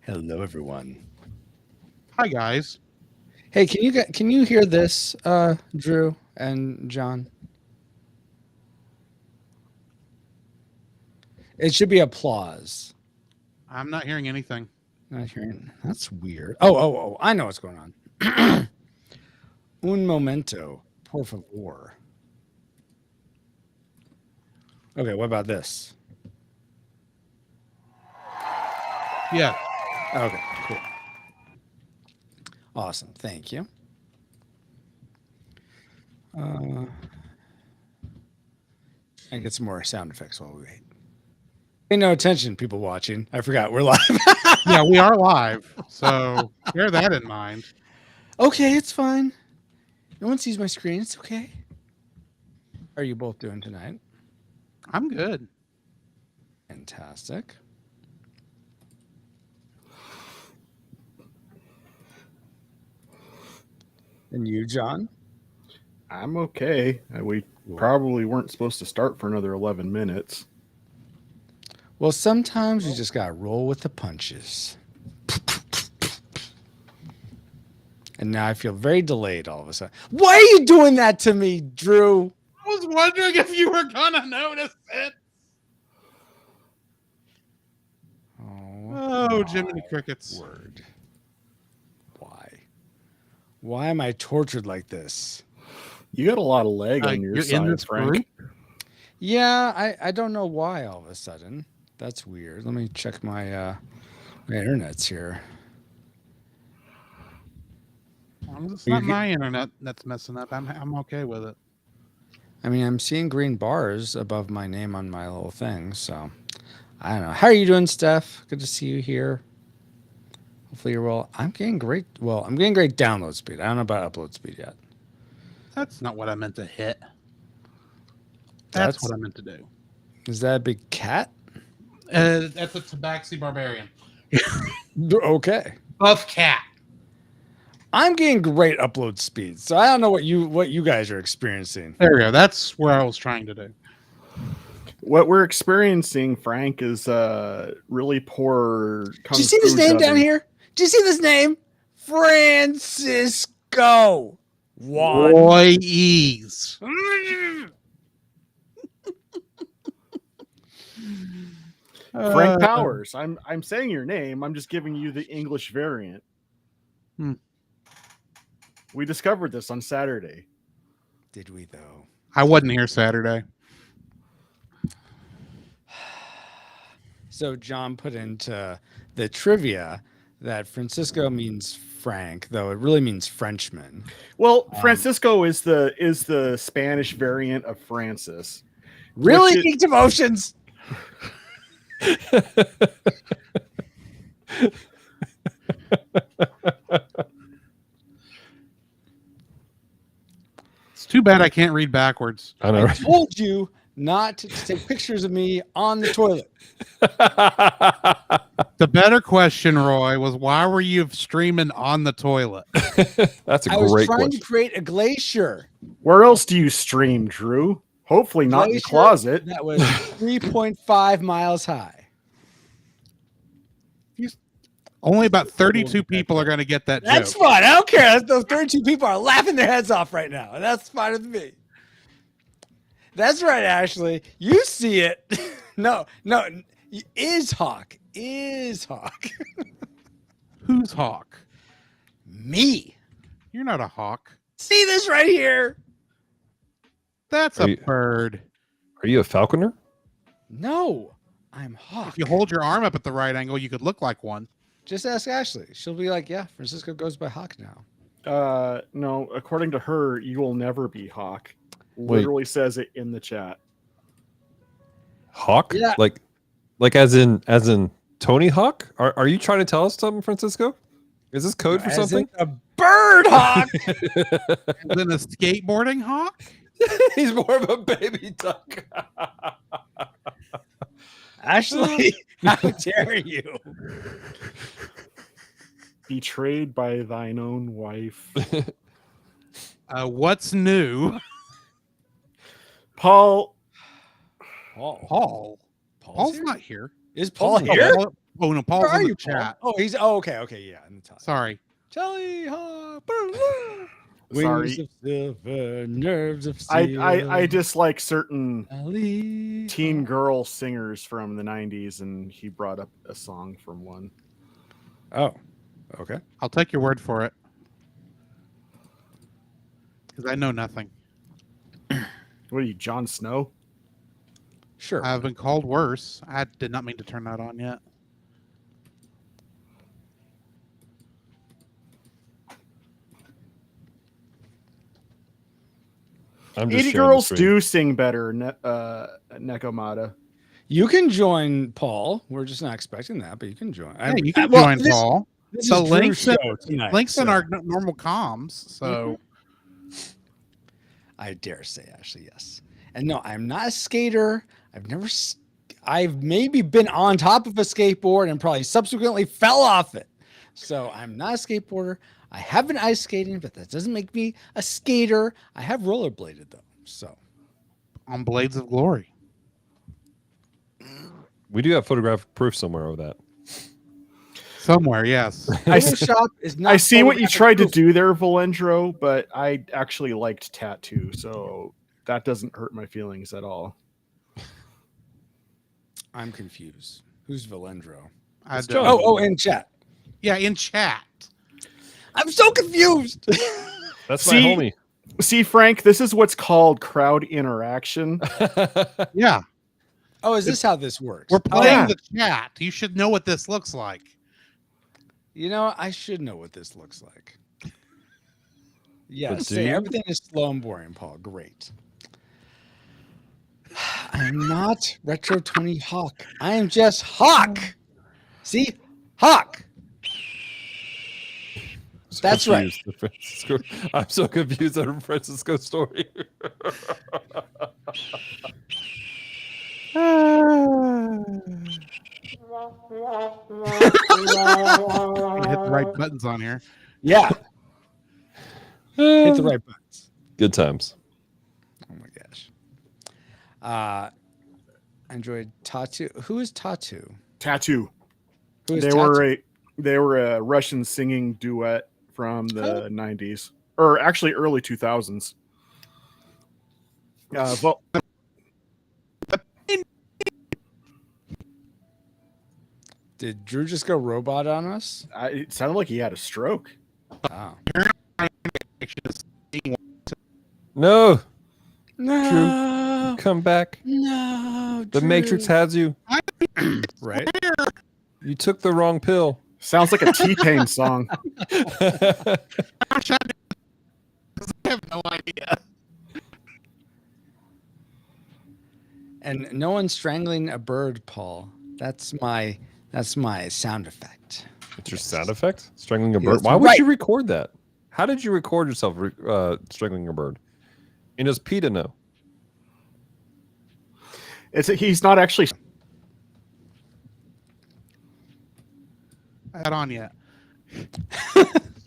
Hello, everyone. Hi, guys. Hey, can you hear this, Drew and John? It should be applause. I'm not hearing anything. Not hearing. That's weird. Oh! I know what's going on. Un momento, por favor. Okay, what about this? Yeah. Okay, cool. Awesome. Thank you. And get some more sound effects while we wait. Pay no attention, people watching. I forgot we're live. Yeah, we are live. So bear that in mind. Okay, it's fine. No one sees my screen. It's okay. How are you both doing tonight? I'm good. Fantastic. And you, John? I'm okay. We probably weren't supposed to start for another 11 minutes. Well, sometimes you just gotta roll with the punches. And now I feel very delayed all of a sudden. Why are you doing that to me, Drew? I was wondering if you were gonna notice it. Oh, Jiminy Crickets. Word. Why? Why am I tortured like this? You got a lot of leg on your You're side, in this Frank. group? Yeah, I don't know why all of a sudden. That's weird. Let me check my my internet's here. It's not my internet that's messing up. I'm okay with it. I mean, I'm seeing green bars above my name on my little thing, so I don't know. How are you doing, Steph? Good to see you here. Hopefully you're well. I'm getting great. Well, I'm getting great download speed. I don't know about upload speed yet. That's not what I meant to hit. That's what I meant to do. Is that a big cat? That's a Tabaxi Barbarian. Okay. Buff cat. I'm getting great upload speed, so I don't know what you guys are experiencing. There we go. That's where I was trying to do. What we're experiencing, Frank, is really poor. Do you see this name down here? Do you see this name? Francisco. Roy Ease. Frank Powers. I'm saying your name. I'm just giving you the English variant. We discovered this on Saturday. Did we though? I wasn't here Saturday. So John put into the trivia that Francisco means Frank, though it really means Frenchman. Well, Francisco is the Spanish variant of Francis. Really, Geek Devotions. It's too bad I can't read backwards. I know. I told you not to take pictures of me on the toilet. The better question, Roy, was why were you streaming on the toilet? That's a I was great trying question. to create a glacier. Where else do you stream, Drew? Hopefully not in the closet. That was 3.5 miles high. Only about 32 people are going to get that That's joke. fine. I don't care. Those 32 people are laughing their heads off right now, and that's fine with me. That's right, Ashley. You see it. No. Is Hawk. Is Hawk. Who's Hawk? Me. You're not a hawk. See this right here? That's a bird. Are you a falconer? No, I'm Hawk. If you hold your arm up at the right angle, you could look like one. Just ask Ashley. She'll be like, yeah, Francisco goes by Hawk now. No, according to her, you will never be Hawk. Wait. Literally says it in the chat. Hawk? Yeah. Like as in Tony Hawk? Are you trying to tell us something, Francisco? Is this code for something? A bird Hawk. Then a skateboarding hawk? He's more of a baby duck. Ashley, how dare you? Betrayed by thine own wife. What's new? Paul. Paul's here? not here. Is Paul Oh, here? Oh no, Paul's Where are in the you, Paul? chat. Oh, he's okay, yeah, in the top. Sorry. Charlie Hawk. Sorry. Wings of silver, nerves of I steel. I dislike certain Ali teen Hawk. girl singers from the 90s, and he brought up a song from one. Oh, okay. I'll take your word for it. Because I know nothing. What are you, Jon Snow? Sure. I've been called worse. I did not mean to turn that on yet. I'm just 80 sharing the girls screen. do sing better, Nekomata. You can join Paul. We're just not expecting that, but you can join. Yeah, you can join Paul. This The is Drew's links in- show tonight, Links in so our normal comms. So I dare say, Ashley, yes. And no, I'm not a skater. I've maybe been on top of a skateboard and probably subsequently fell off it. So I'm not a skateboarder. I have been ice skating, but that doesn't make me a skater. I have rollerbladed though. So on Blades of Glory. We do have photographic proof somewhere of that. Somewhere, yes. Photoshop is not. I see what you photographic tried to proof. do there, Valendro, but I actually liked Tattoo, so that doesn't hurt my feelings at all. I'm confused. Who's Valendro? I John. don't- Oh, in chat. yeah, in chat. I'm so confused. That's See- my homie. See, Frank, this is what's called crowd interaction. Yeah, Oh, is this how this works? we're playing yeah. the chat. You should know what this looks like. You know, I should know what this looks like. Yeah, But do say you? everything is slow and boring, Paul. Great. I'm not Retro Tony Hawk. I am just Hawk. See? Hawk. That's right. Confused. The Francisco- I'm so confused at the Francisco story. You hit the right buttons on here. Yeah. Hit the right buttons. Good times. Oh my gosh. I enjoyed Tattoo. Who is Tattoo? Tattoo. Who is They Tattoo? were a Russian singing duet from the 90s, or actually early 2000s. Did Drew just go robot on us? It sounded like he had a stroke. Oh. No, No. come back. No. The Matrix has you. Right? You took the wrong pill. Sounds like a T-Pain song. I have no idea. And no one's strangling a bird, Paul. That's my sound effect. It's your sound effect? Strangling a Yeah, bird? that's Why would right. you record that? How did you record yourself strangling a bird? And does PETA know? He's not actually. Not on yet.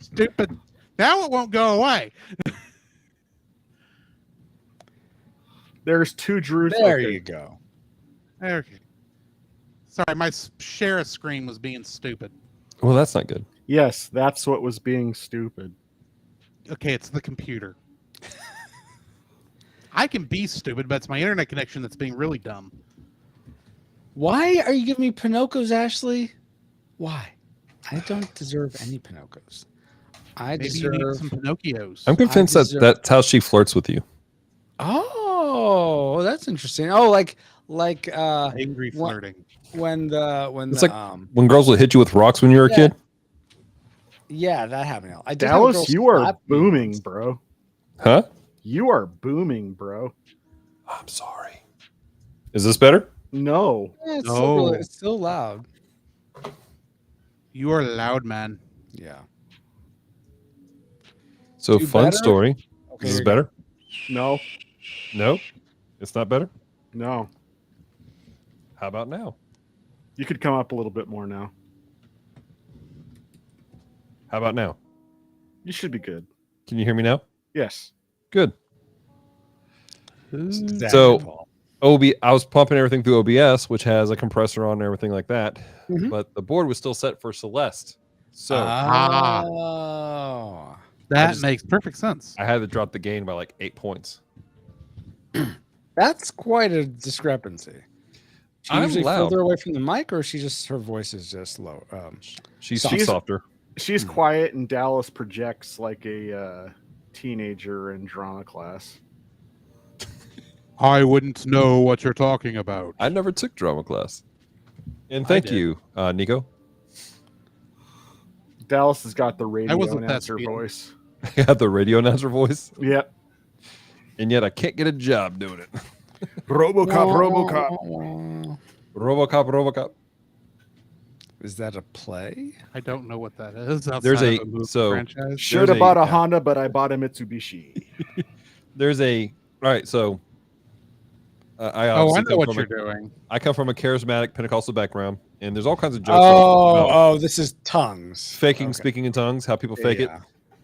Stupid. Now it won't go away. There's two Drews. There okay. you go. Okay. Sorry, my share of screen was being stupid. Well, that's not good. Yes, that's what was being stupid. Okay, it's the computer. I can be stupid, but it's my internet connection that's being really dumb. Why are you giving me Pinocchos, Ashley? Why? I don't deserve any Pinocchos. I Maybe you need deserve. some Pinocchios. I'm convinced deserve- that's how she flirts with you. Oh, that's interesting. Oh, like Angry what- flirting. when It's the like- When girls would hit you with rocks when you were a Yeah. kid? yeah, that happened. I did have a girl Dallas, you are slap me booming, once. bro. Huh? You are booming, bro. I'm sorry. Is this better? No. Yeah, it's, No. still really, it's still loud. You are loud, man. Yeah. So Do fun better? story. Okay. Is this here you better? No. No? It's not better? No. How about now? You could come up a little bit more now. How about now? You should be good. Can you hear me now? Yes. Good. go. Exactly, So- Paul. I was pumping everything through OBS, which has a compressor on and everything like that. Mhm. But the board was still set for Celeste. So Oh. That just- makes perfect sense. I had to drop the gain by like 8 points. That's quite a discrepancy. She I'm usually loud. further away from the mic, or her voice is just low. She's She's- softer. She's quiet, and Dallas projects like a teenager in drama class. I wouldn't know what you're talking about. I never took drama class. And I thank did. you, Nico. Dallas has got the radio wasn't that announcer speedy. voice. I have the radio announcer voice, Yep. and yet I can't get a job doing it. RoboCop. RoboCop. Is that a play? I don't know what that is. outside There's of a- movie so- franchise. Should have a- bought a Honda, but I bought a Mitsubishi. There's a all right. So I Oh, obviously I know come what from you're a- doing. I come from a charismatic Pentecostal background, and there's all kinds of jokes about Oh, this is tongues. faking Okay. speaking in tongues, how people fake it. Yeah.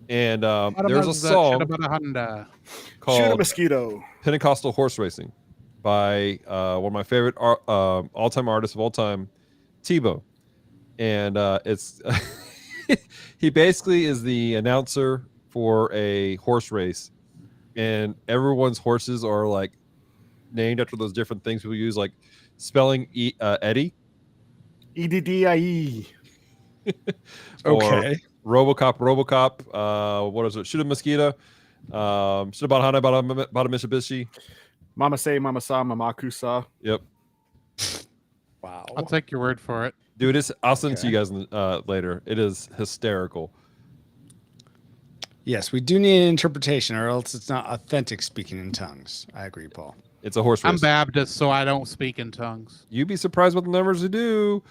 And What there's about a that song shit about a Honda? Shoot a called mosquito. Pentecostal Horse Racing by one of my favorite all-time artists of all time, Tebow. And it's he basically is the announcer for a horse race, and everyone's horses are like named after those different things people use, like spelling Eddie, EDDIE. or Okay. RoboCop. What is it? Shoot a mosquito. Shoot about Honda, about a Mitsubishi. Mama say, Mama sa, Mama kusa. Yep. Wow. I'll take your word for it. Dude, I'll send it to Okay. you guys later. It is hysterical. Yes, we do need an interpretation, or else it's not authentic speaking in tongues. I agree, Paul. It's a horse race. I'm Baptist, so I don't speak in tongues. You'd be surprised what the numbers we do.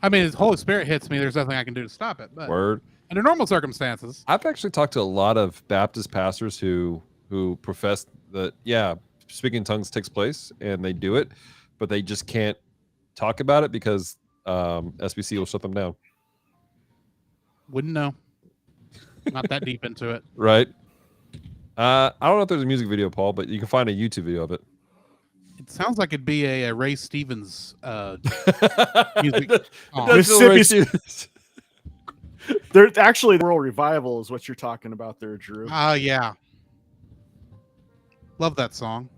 I mean, if the Holy Spirit hits me, there's nothing I can do to stop it. But Word. under normal circumstances, I've actually talked to a lot of Baptist pastors who profess that speaking in tongues takes place and they do it, but they just can't talk about it because SBC will shut them down. wouldn't know. Not that deep into it. Right? I don't know if there's a music video, Paul, but you can find a YouTube video of it. It sounds like it'd be a Ray Stevens music. Oh. Mississippi- There's actually the World Revival is what you're talking about there, Drew. Yeah. Love that song.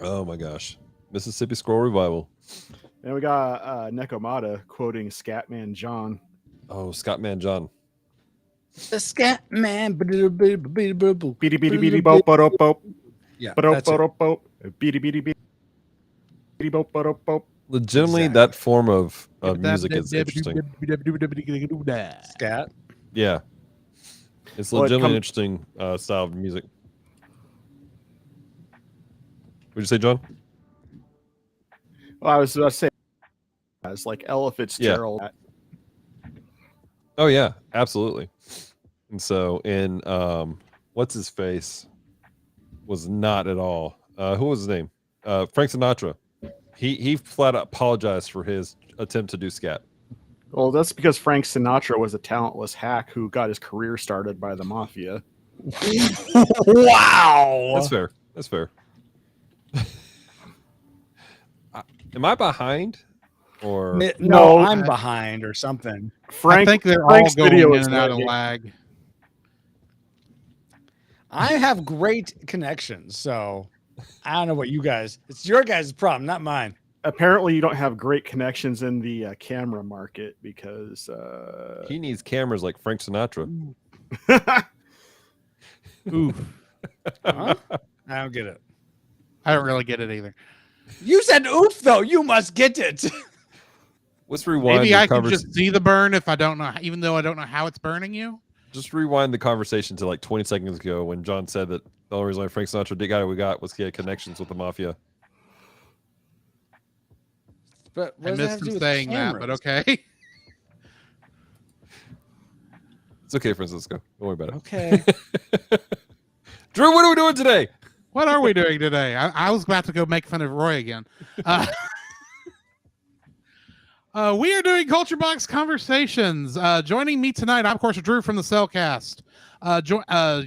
Oh my gosh. Mississippi Scroll Revival. And we got Nekomata quoting Scatman John. Oh, Scott Man John. The scat man. Beady beady beady boop boop boop. Yeah, Boop that's it. boop boop. Beady beady beady. Boop boop boop. Legitimately, Exactly. that form of music is interesting. Scat. Yeah. It's Well, it legitimately come- an interesting style of music. What'd you say, John? Well, I was about to say, as like Ella Fitzgerald. Oh yeah, absolutely. And so in what's his face was not at all. Who was his name? Frank Sinatra. He flat out apologized for his attempt to do scat. Well, that's because Frank Sinatra was a talentless hack who got his career started by the mafia. Wow. That's fair. That's fair. Am I behind? Or No, No. I'm behind or something. Frank, I think they're Frank's all going video in is and out of lagging. lag. I have great connections, so I don't know what you guys. It's your guys' problem, not mine. Apparently, you don't have great connections in the camera market because he needs cameras like Frank Sinatra. Oof. Huh? I don't get it. I don't really get it either. You said oof though. You must get it. Let's rewind Maybe the I can conversation. just see the burn if I don't know, even though I don't know how it's burning you. Just rewind the conversation to like 20 seconds ago when John said that the only reason why Frank Sinatra did guy we got was he had connections with the mafia. But I missed him saying that, but okay. It's okay, Francisco. Don't worry about it. Okay. Drew, what are we doing today? What are we doing today? I was about to go make fun of Roy again. We are doing Culture Box Conversations. Joining me tonight, I'm of course Drew from the Cellcast. I can't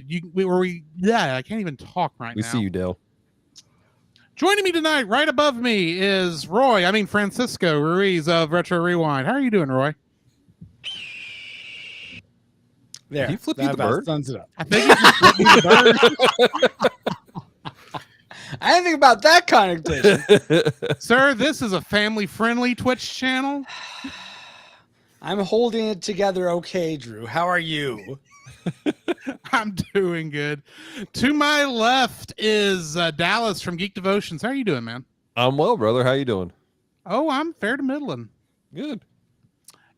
even talk right We now. see you, Dale. Joining me tonight, right above me, is Francisco Ruiz of Retro Rewind. How are you doing, Roy? There. He flipped that you the about bird? sums it up. I think you just flipped me the bird. I didn't think about that connotation. Sir, this is a family-friendly Twitch channel. I'm holding it together okay, Drew. How are you? I'm doing good. To my left is Dallas from Geek Devotions. How are you doing, man? I'm well, brother. How you doing? Oh, I'm fair to middling. Good.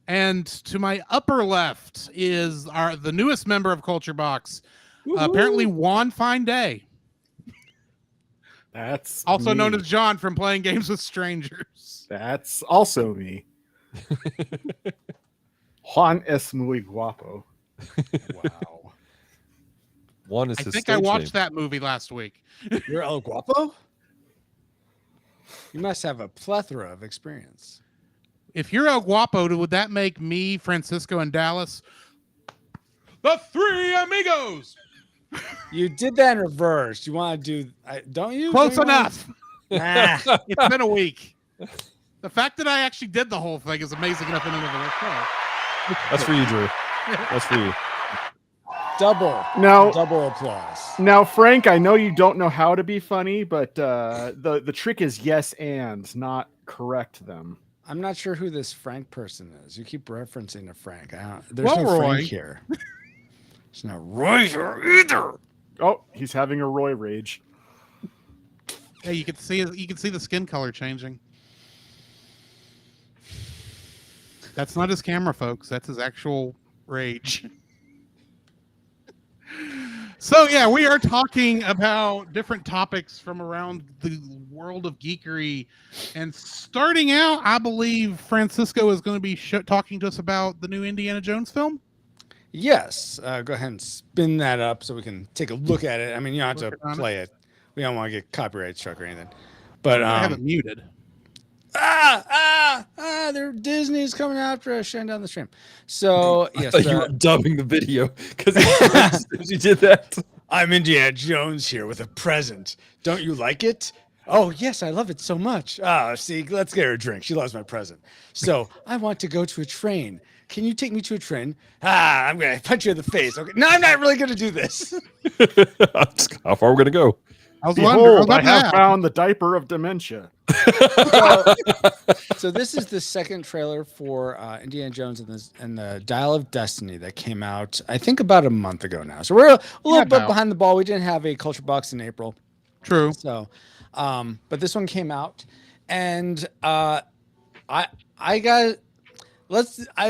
And to my upper left is the newest member of Culture Box, apparently Juan Fine Day, That's also me. known as John from Playing Games with Strangers. That's also me. Juan es muy guapo. Wow. One is I his think I stage watched name. that movie last week. You're El Guapo? You must have a plethora of experience. If you're El Guapo, would that make me, Francisco, and Dallas the three amigos? You did that in reverse. You want to do, don't you? Close Don't you wanna- enough. Ah, It's been a week. The fact that I actually did the whole thing is amazing enough in and of itself. That's for you, Drew. That's for you. double applause. Now, Frank, I know you don't know how to be funny, but the trick is yes and, not correct them. I'm not sure who this Frank person is. You keep referencing to Frank. There's Well, no Roy. Frank here. There's no Roy here either. Oh, he's having a Roy rage. Hey, you can see the skin color changing. That's not his camera, folks. That's his actual rage. So yeah, we are talking about different topics from around the world of geekery, and starting out, I believe Francisco is going to be talking to us about the new Indiana Jones film. Yes. Go ahead and spin that up so we can take a look at it. I mean, you don't have Working to on it. play it. We don't want to get copyright struck or anything. But I have it muted. they're Disney's coming after us, shutting down the stream. So I yes, thought you were dubbing the video because you did that. I'm Indiana Jones here with a present. Don't you like it? Oh yes, I love it so much. See, let's get her a drink. She loves my present. So I want to go to a train. Can you take me to a train? I'm gonna punch you in the face. Okay. No, I'm not really gonna do this. How far are we gonna go? I was wondering. Behold, I have that. found the diaper of dementia. So this is the second trailer for Indiana Jones and the Dial of Destiny that came out, I think, about a month ago now. So we're a little bit about. behind the ball. We didn't have a Culture Box in April. True. So, but this one came out, and I'd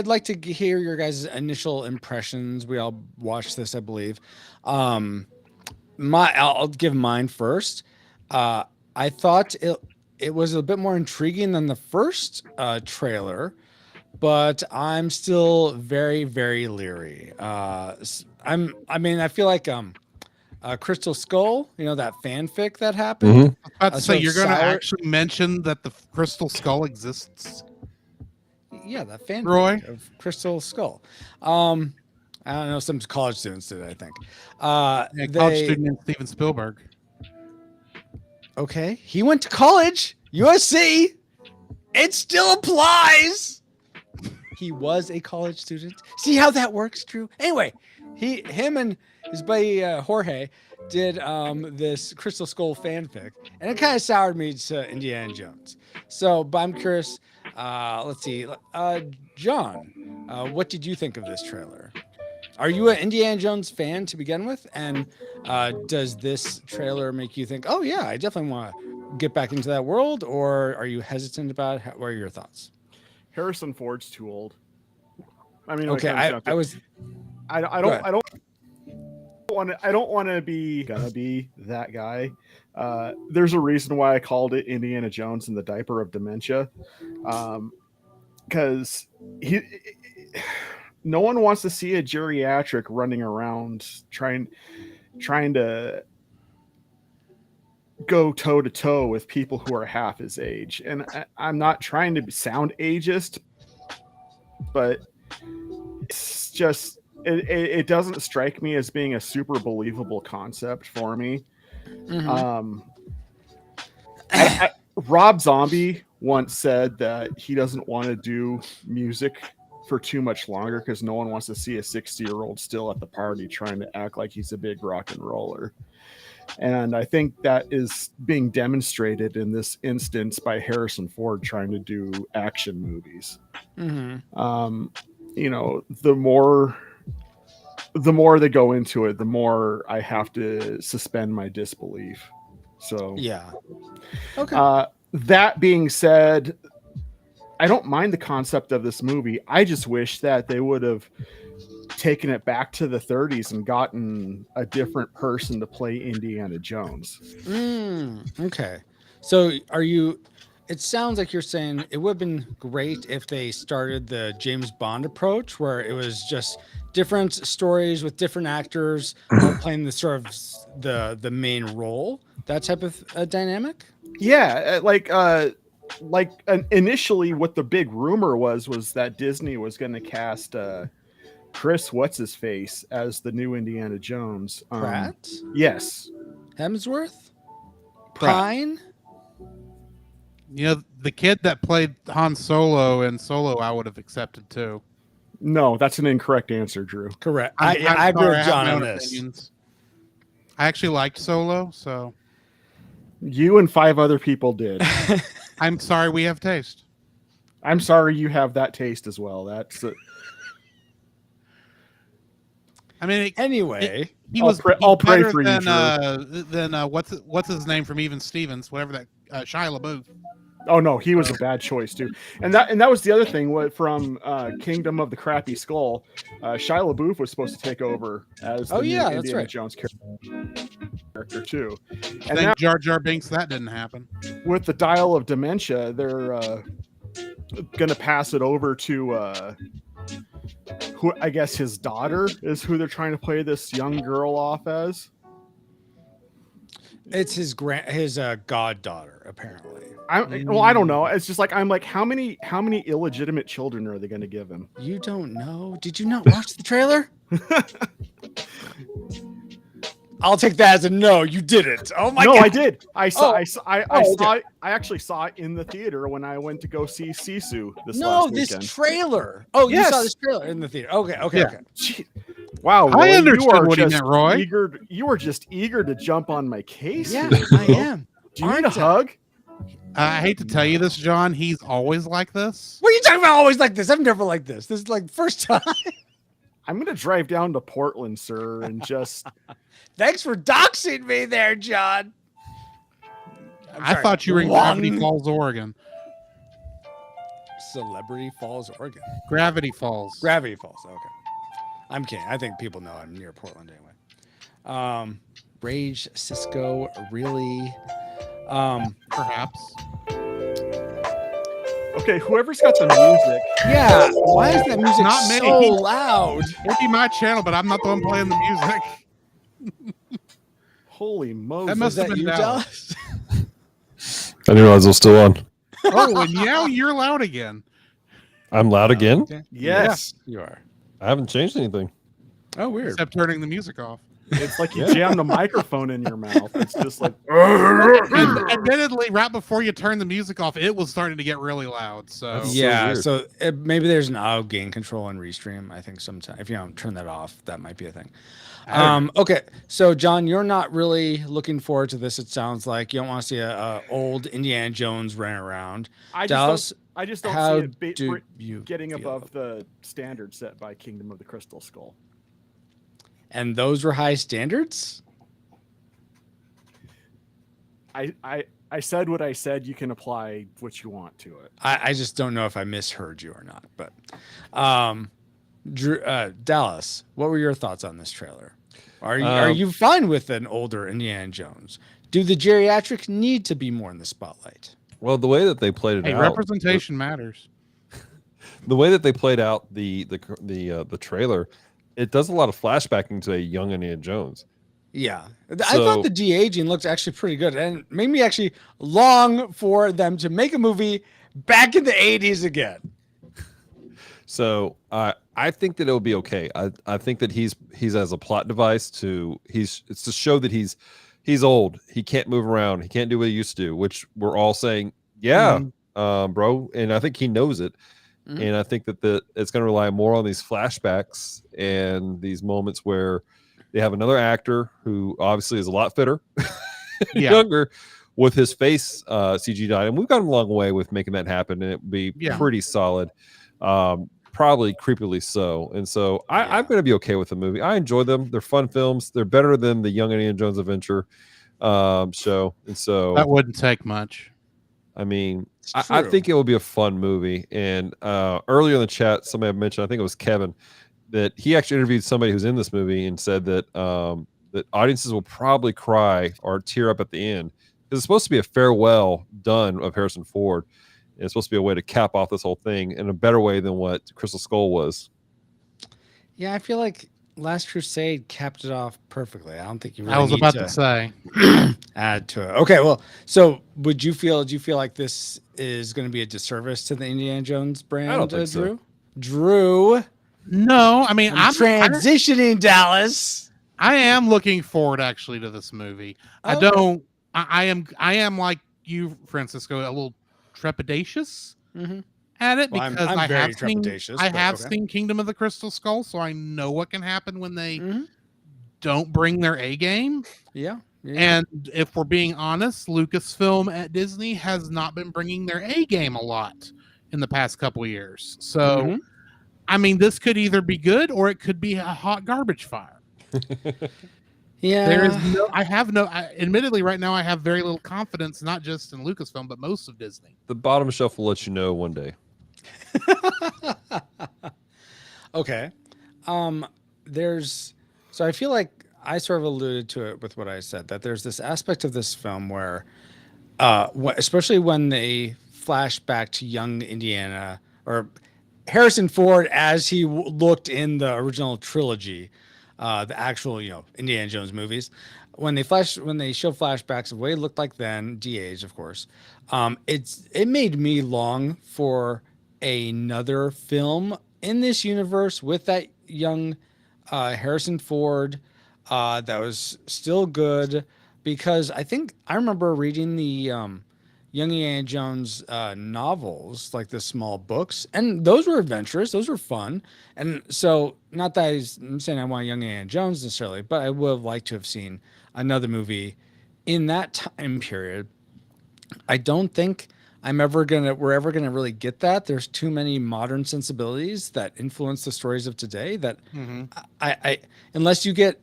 like to hear your guys' initial impressions. We all watched this, I believe. I'll give mine first. I thought it was a bit more intriguing than the first trailer, but I'm still very, very leery. I feel like Crystal Skull, you know, that fanfic that happened. I was about to So say, you're going to sour- actually mention that the Crystal Skull exists. Yeah, that fanfic Roy? of Crystal Skull. I don't know, some college students did, I think. A college student named Steven Spielberg. Okay, he went to college, USC. It still applies. He was a college student. See how that works, Drew? Anyway, him and his buddy Jorge did this Crystal Skull fanfic, and it kind of soured me to Indiana Jones. So, but I'm curious. Let's see, John, what did you think of this trailer? Are you an Indiana Jones fan to begin with? And does this trailer make you think, oh yeah, I definitely want to get back into that world? Or are you hesitant about it? What are your thoughts? Harrison Ford's too old. I mean, Okay, I don't want to be that guy. There's a reason why I called it Indiana Jones and the Diaper of Dementia, because no one wants to see a geriatric running around trying to go toe to toe with people who are half his age. And I'm not trying to sound ageist, but it's just it doesn't strike me as being a super believable concept for me. Mhm. Rob Zombie once said that he doesn't want to do music for too much longer because no one wants to see a 60-year-old still at the party trying to act like he's a big rock and roller. And I think that is being demonstrated in this instance by Harrison Ford trying to do action movies. You know, the more they go into it, the more I have to suspend my disbelief. So Yeah. Okay. That being said, I don't mind the concept of this movie. I just wish that they would have taken it back to the 30s and gotten a different person to play Indiana Jones. Okay. So it sounds like you're saying it would have been great if they started the James Bond approach where it was just different stories with different actors all playing the sort of the main role, that type of dynamic. Yeah, initially what the big rumor was that Disney was going to cast Chris what's his face as the new Indiana Jones. Pratt? Yes. Hemsworth? Pratt. Pine? You know, the kid that played Han Solo in Solo, I would have accepted too. No, that's an incorrect answer, Drew. Correct. I'm I agree sorry, with have John my on own this. opinions. I actually liked Solo, so You and 5 other people did. I'm sorry we have taste. I'm sorry you have that taste as well. That's I mean, Anyway, he I'll was pray- I'll pray better for you, than what's his name from Even Stevens, whatever that Shia LaBeouf. oh no, he was a bad choice too. And that was the other thing. What from Kingdom of the Crappy Skull, Shia LaBeouf was supposed to take over as the new that's Indiana right. Jones character too. And Thank now Jar Jar Binks that didn't happen. with the Dial of Dementia, they're gonna pass it over to who I guess his daughter is who they're trying to play this young girl off as. it's his goddaughter, apparently. I don't know. It's just like I'm like, how many illegitimate children are they going to give him? You don't know? Did you not watch the trailer? I'll take that as a no. You didn't. Oh my No, god! I did. I saw. Oh. I saw. I Oh, saw. I actually saw it in the theater when I went to go see Sisu this No, last this weekend. trailer. Oh, you saw Yes. this trailer in the theater. Okay, okay, Yeah. okay. Gee, wow, I Roy, understood you are what he just meant, Roy. You were just eager to jump on my case. Yeah, here, I bro. am. Do you need a Aren't I? hug? I hate to tell you this, John. He's always like this. What are you talking about? Always like this? I'm never like this. This is like first time. I'm going to drive down to Portland, sir, and just. Thanks for doxing me there, John. I'm I sorry, thought you were in Long- Gravity Falls, Oregon. Celebrity Falls, Oregon. Gravity Falls. Gravity Falls. Okay. I'm kidding. I think people know I'm near Portland anyway. Rage Cisco really. Perhaps. Okay, whoever's got the music. Yeah. Why is that music Not me. so loud? It'd be my channel, but I'm not the one playing the music. Holy Moses. That must Is have that been you, Dallas. Dallas? I didn't realize it was still on. Oh, and now you're loud again. I'm loud again. Okay. Yes. You are. I haven't changed anything. Oh, weird. Except turning the music off. It's like you Yeah. jammed a microphone in your mouth. It's just like. Admittedly, right before you turn the music off, it was starting to get really loud. So That's- Yeah, weird. so maybe there's an auto gain control on Restream. I think sometimes if you don't turn that off, that might be a thing. Okay, so John, you're not really looking forward to this. It sounds like you don't want to see a old Indiana Jones running around. Dallas, I just don't how see it do you getting feel above about the standard set by Kingdom of the Crystal Skull. And those were high standards. I said what I said. You can apply what you want to it. I just don't know if I misheard you or not. But Drew, Dallas, what were your thoughts on this trailer? Are you fine with an older Indiana Jones? Do the geriatrics need to be more in the spotlight? Well, the way that they played it hey, out, representation matters. the way that they played out the trailer, it does a lot of flashbacking to a young Indiana Jones. Yeah, I So- thought the de-aging looked actually pretty good, and made me actually long for them to make a movie back in the '80s again. So I think that it'll be okay. I think that he's as a plot device it's to show that he's he's old. He can't move around. He can't do what he used to do, which we're all saying, yeah, bro. And I think he knows it. Mhm. And I think that it's going to rely more on these flashbacks and these moments where they have another actor who obviously is a lot fitter, Yeah. younger, with his face CG'd, and we've gotten a long way with making that happen, and it would be Yeah. pretty solid, probably creepily so. And so I'm going to be okay with the movie. I enjoy them. They're fun films. They're better than the Young Indiana Jones Adventure show. And so That wouldn't take much. I mean, It's I true. think it will be a fun movie. And earlier in the chat, somebody had mentioned, I think it was Kevin, that he actually interviewed somebody who's in this movie and said that that audiences will probably cry or tear up at the end. Because it's supposed to be a farewell done of Harrison Ford. And it's supposed to be a way to cap off this whole thing in a better way than what Crystal Skull was. Yeah, I feel like Last Crusade capped it off perfectly. I don't think you really I was need about to say. add to it. Okay, well, so do you feel like this is going to be a disservice to the Indiana Jones brand? I don't think so. Drew, No, I mean, I'm transitioning, Dallas. I am looking forward actually to this movie. Okay. I am like you, Francisco, a little trepidatious Mm-hmm. at it Well, because I'm I very have seen trepidatious, I but have okay. seen Kingdom of the Crystal Skull, so I know what can happen when they Mhm. don't bring their A game. Yeah. And if we're being honest, Lucasfilm at Disney has not been bringing their A game a lot in the past couple of years. So, Mhm. I mean, this could either be good or it could be a hot garbage fire. Yeah. There is admittedly, right now, I have very little confidence, not just in Lucasfilm, but most of Disney. The bottom shelf will let you know one day. Okay. So I feel like I sort of alluded to it with what I said, that there's this aspect of this film where especially when they flash back to young Indiana or Harrison Ford as he looked in the original trilogy, the actual, Indiana Jones movies, when they show flashbacks of what he looked like then, de-aged, of course, it made me long for another film in this universe with that young Harrison Ford that was still good, because I remember reading the Young Indiana Jones novels, like the small books, and those were adventurous, those were fun. And so, not that I'm saying I want Young Indiana Jones necessarily, but I would have liked to have seen another movie in that time period. I don't think we're ever gonna really get that. There's too many modern sensibilities that influence the stories of today that I unless you get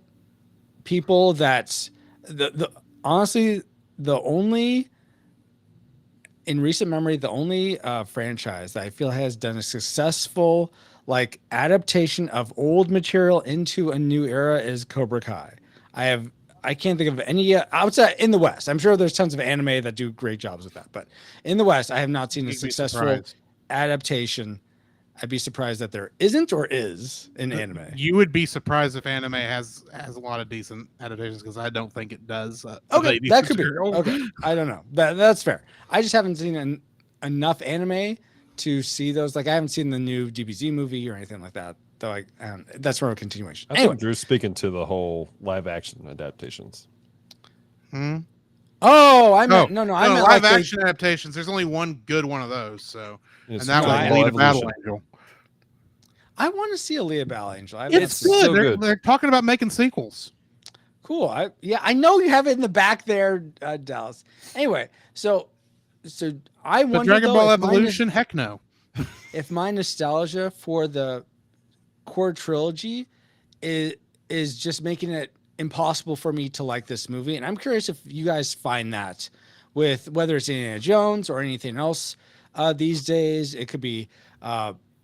people that's honestly the only in recent memory, the only franchise that I feel has done a successful like adaptation of old material into a new era is Cobra Kai. I can't think of any outside in the West. I'm sure there's tons of anime that do great jobs with that, but in the West, I have not seen a You'd be successful surprised. adaptation. I'd be surprised that there isn't or is in anime. You would be surprised if anime has a lot of decent adaptations, because I don't think it does. Okay, Lady that could be. Material. Okay, I don't know. That's fair. I just haven't seen enough anime to see those. Like I haven't seen the new DBZ movie or anything like that. Though that's more of a continuation. I Anyway, think Drew's speaking to the whole live action adaptations. Hmm? oh, I meant no. I meant live like action adaptations. There's only one good one of those. So, It's and that Dragon was Ball Alita Battle Evolution. Angel. I want to see Aaliyah Battle Angel. It's It's good. so they're, good. they're talking about making sequels. Cool. I know you have it in the back there, Dallas. Anyway, so I But wonder Dragon though, Ball if my Evolution, heck no. if my nostalgia for the core trilogy is just making it impossible for me to like this movie. And I'm curious if you guys find that with whether it's Indiana Jones or anything else these days. It could be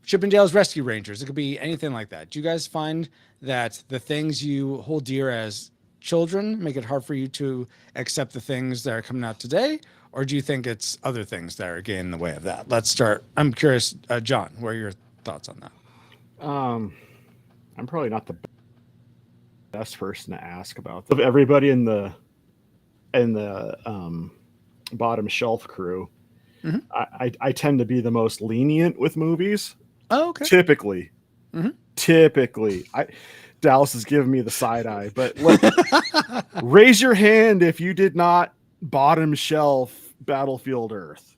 Chippendale's Rescue Rangers. It could be anything like that. Do you guys find that the things you hold dear as children make it hard for you to accept the things that are coming out today? Or do you think it's other things that are getting in the way of that? Let's start. I'm curious, John, what are your thoughts on that? I'm probably not the best person to ask about. Of everybody in the bottom shelf crew, Mhm. I tend to be the most lenient with movies. Oh, okay. Typically, Mhm. typically, Dallas is giving me the side eye, but raise your hand if you did not bottom shelf Battlefield Earth.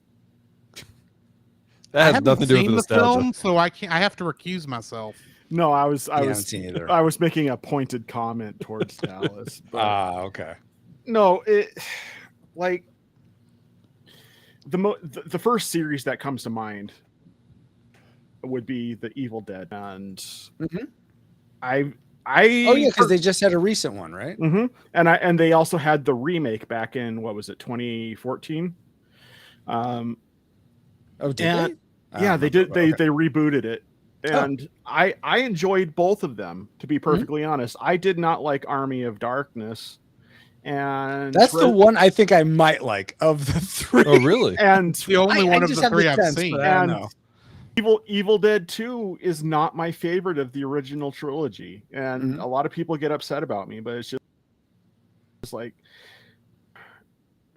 That I has haven't nothing to do with seen the nostalgia. film, so I can't. I have to recuse myself. No, I haven't seen either. I was making a pointed comment towards Dallas. But Okay. no, it like the first series that comes to mind would be the Evil Dead, and Mhm. I Oh yeah, because they just had a recent one, right? Mhm. And they also had the remake back in, what was it, 2014? Oh, did And- they? I Yeah, don't they did. remember. They rebooted it, Oh. and I enjoyed both of them. To be perfectly honest, I did not like Army of Darkness, and That's the one I think I might like of the three. Oh, really? and It's the only one of just the have three I've sense, seen. but I don't And- know. Evil Dead 2 is not my favorite of the original trilogy, and Mhm. a lot of people get upset about me, but it's just like,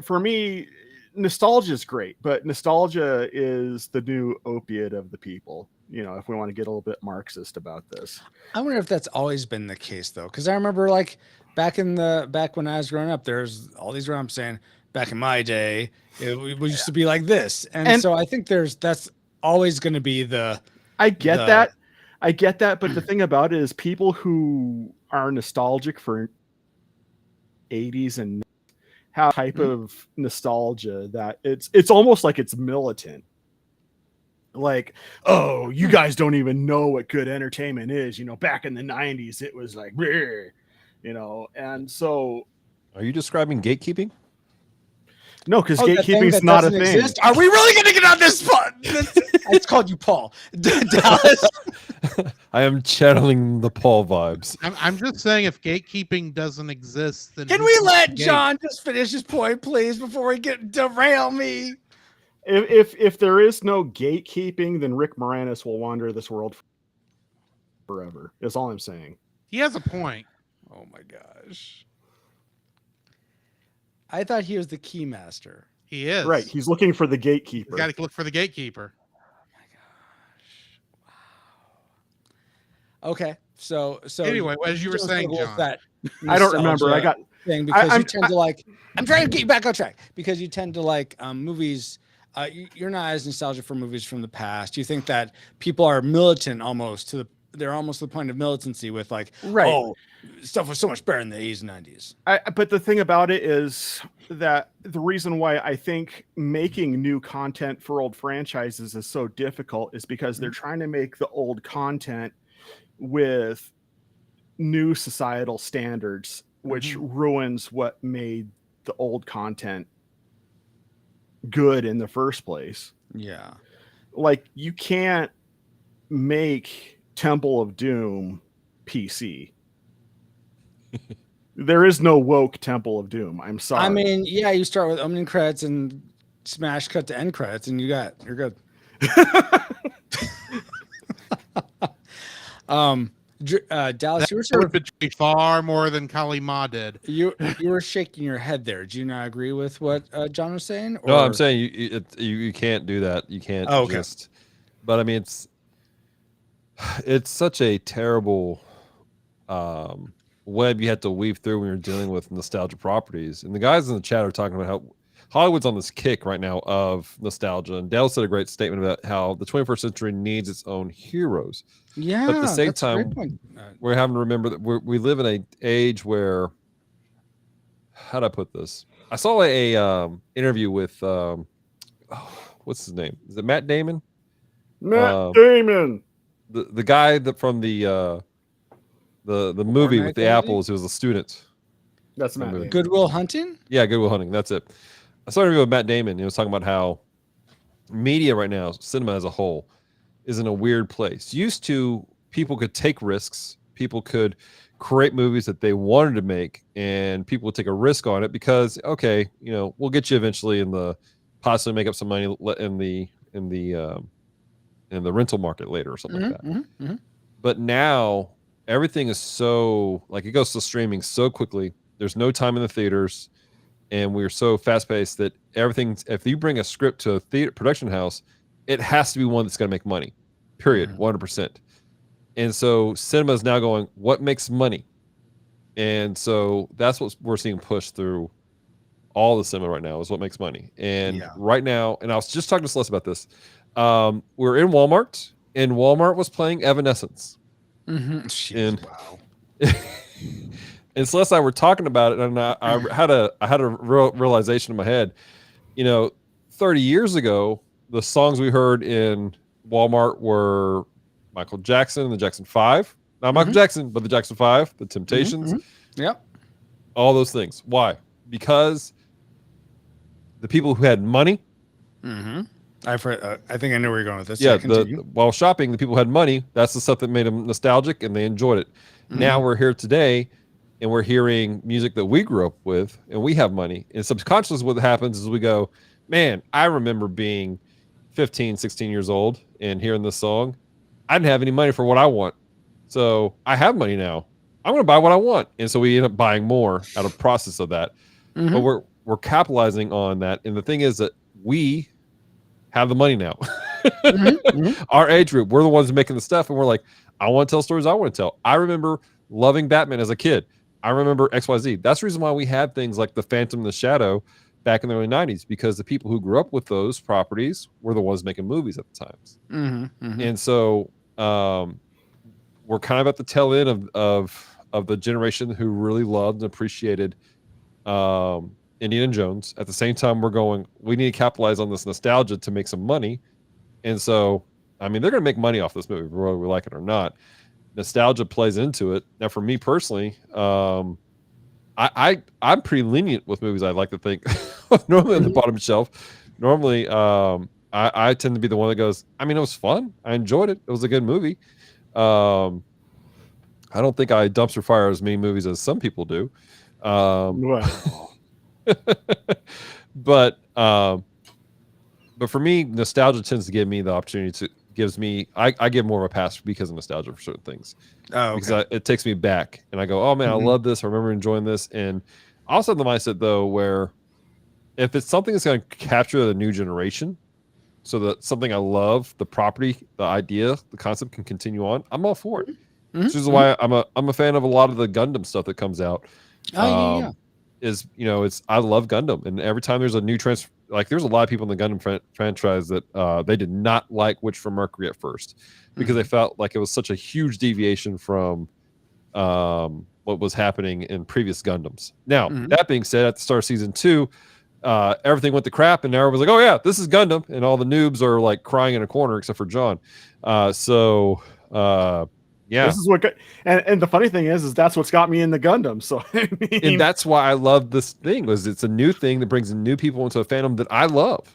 for me, nostalgia is great, but nostalgia is the new opiate of the people. You know, if we want to get a little bit Marxist about this. I wonder if that's always been the case though, because I remember like back when I was growing up, there's all these grown ups saying, "Back in my day, it used to be like this," and so I think that's always going to be the I get the- that. I get that, but the thing about it is people who are nostalgic for 80s and have a type of nostalgia that it's almost like it's militant. Like, oh, you guys don't even know what good entertainment is. You know, back in the 90s, it was like, "Bleh," you know, and so Are you describing gatekeeping? no, because Oh, that thing gatekeeping's that not a doesn't thing. exist? Are we really going to get on this spot? It's called you, Paul. Dallas. I am channeling the Paul vibes. I'm just saying, if gatekeeping doesn't exist, then Can who we keeps let the gate? John just finish his point, please, before we derail me? If there is no gatekeeping, then Rick Moranis will wander this world forever. Is all I'm saying. He has a point. Oh my gosh. I thought he was the key master. He is Right. He's looking for the He's gatekeeper. got to look for the gatekeeper. Okay, so Anyway, as you were don't saying, struggle with John. that I don't remember. I nostalgia got thing because I'm- you tend to like. I'm trying to get you back on track because you tend to like movies. You're not as nostalgic for movies from the past. You think that people are militant almost to the. They're almost to the point of militancy with like, right. oh, stuff was so much better in the 80s and 90s. But the thing about it is that the reason why I think making new content for old franchises is so difficult is because they're trying to make the old content with new societal standards, which ruins what made the old content good in the first place. Yeah. Like, you can't make Temple of Doom PC. There is no woke Temple of Doom. I'm sorry. I mean, yeah, you start with opening credits and smash cut to end credits, and you're good. Dallas, you were sort That of would betray far more than Kali Ma did. you were shaking your head there. Do you not agree with what John was saying? No, I'm or- saying you can't do that. You can't Oh, okay. just. But I mean, it's such a terrible web you have to weave through when you're dealing with nostalgia properties. And the guys in the chat are talking about how Hollywood's on this kick right now of nostalgia. And Dale said a great statement about how the 21st century needs its own heroes. Yeah, But at the same that's a great time, point. We're having to remember that we live in an age where, how do I put this? I saw a interview with what's his name? Is it Matt Damon? Matt Damon. The guy that from the movie Fortnite with the movie? apples, who was a student. That's Matt Good Damon. Goodwill Hunting. Yeah, Good Will Hunting. That's it. I saw an interview with Matt Damon. He was talking about how media right now, cinema as a whole, is in a weird place. Used to, people could take risks. People could create movies that they wanted to make, and people would take a risk on it because, okay, we'll get you eventually in the possibly make up some money in the rental market later or something like that. But now everything is so, like, it goes to streaming so quickly. There's no time in the theaters, and we're so fast paced that everything, if you bring a script to a theater production house, it has to be one that's going to make money, period. 100%. And so cinema is now going, what makes money? And so that's what we're seeing pushed through all the cinema right now is what makes money. And Yeah. right now, and I was just talking to Celeste about this. We're in Walmart, and Walmart was playing Evanescence. Mm-hmm. And Wow. and Celeste and I were talking about it, and I had a realization in my head. 30 years ago, the songs we heard in Walmart were Michael Jackson and the Jackson 5. Not Michael Jackson, but the Jackson 5, the Temptations, Yep. all those things. Why? Because the people who had money, Mm-hmm. I've heard. I think I know where you're going with this. yeah, Continue. while shopping, the people who had money, that's the stuff that made them nostalgic and they enjoyed it. Now we're here today and we're hearing music that we grew up with and we have money. And subconsciously what happens is we go, man, I remember being 15, 16 years old and hearing this song. I didn't have any money for what I want. So I have money now. I'm going to buy what I want. And so we end up buying more out of process of that. But we're capitalizing on that. And the thing is that we have the money now. Our age group, we're the ones making the stuff. And we're like, I want to tell stories I want to tell. I remember loving Batman as a kid. I remember XYZ. That's the reason why we had things like The Phantom and the Shadow back in the early 90s, because the people who grew up with those properties were the ones making movies at the times. And so we're kind of at the tail end of the generation who really loved and appreciated Indiana Jones. At the same time, we're going, we need to capitalize on this nostalgia to make some money. And so, I mean, they're going to make money off this movie, whether we like it or not. Nostalgia plays into it. Now, for me personally, I'm pretty lenient with movies. I like to think normally on the bottom shelf. Normally, I tend to be the one that goes, I mean, it was fun. I enjoyed it. It was a good movie. I don't think I dumpster fire as many movies as some people do. Well, but for me, nostalgia tends to give me the opportunity I give more of a pass because of nostalgia for certain things. Oh, okay. Because it takes me back and I go, oh man, I love this. I remember enjoying this. And I also have the mindset though, where if it's something that's going to capture the new generation, so that something I love, the property, the idea, the concept can continue on, I'm all for it. This is why I'm a fan of a lot of the Gundam stuff that comes out. I love Gundam, and every time there's a new there's a lot of people in the Gundam franchise that they did not like Witch from Mercury at first because they felt like it was such a huge deviation from what was happening in previous Gundams. Now, that being said, at the start of season 2, everything went to crap, and everyone's like, "Oh yeah, this is Gundam," and all the noobs are like crying in a corner except for John. Yeah, this is what, and the funny thing is that's what's got me in the Gundam. So I mean, and that's why I love this thing, was it's a new thing that brings new people into a fandom that I love.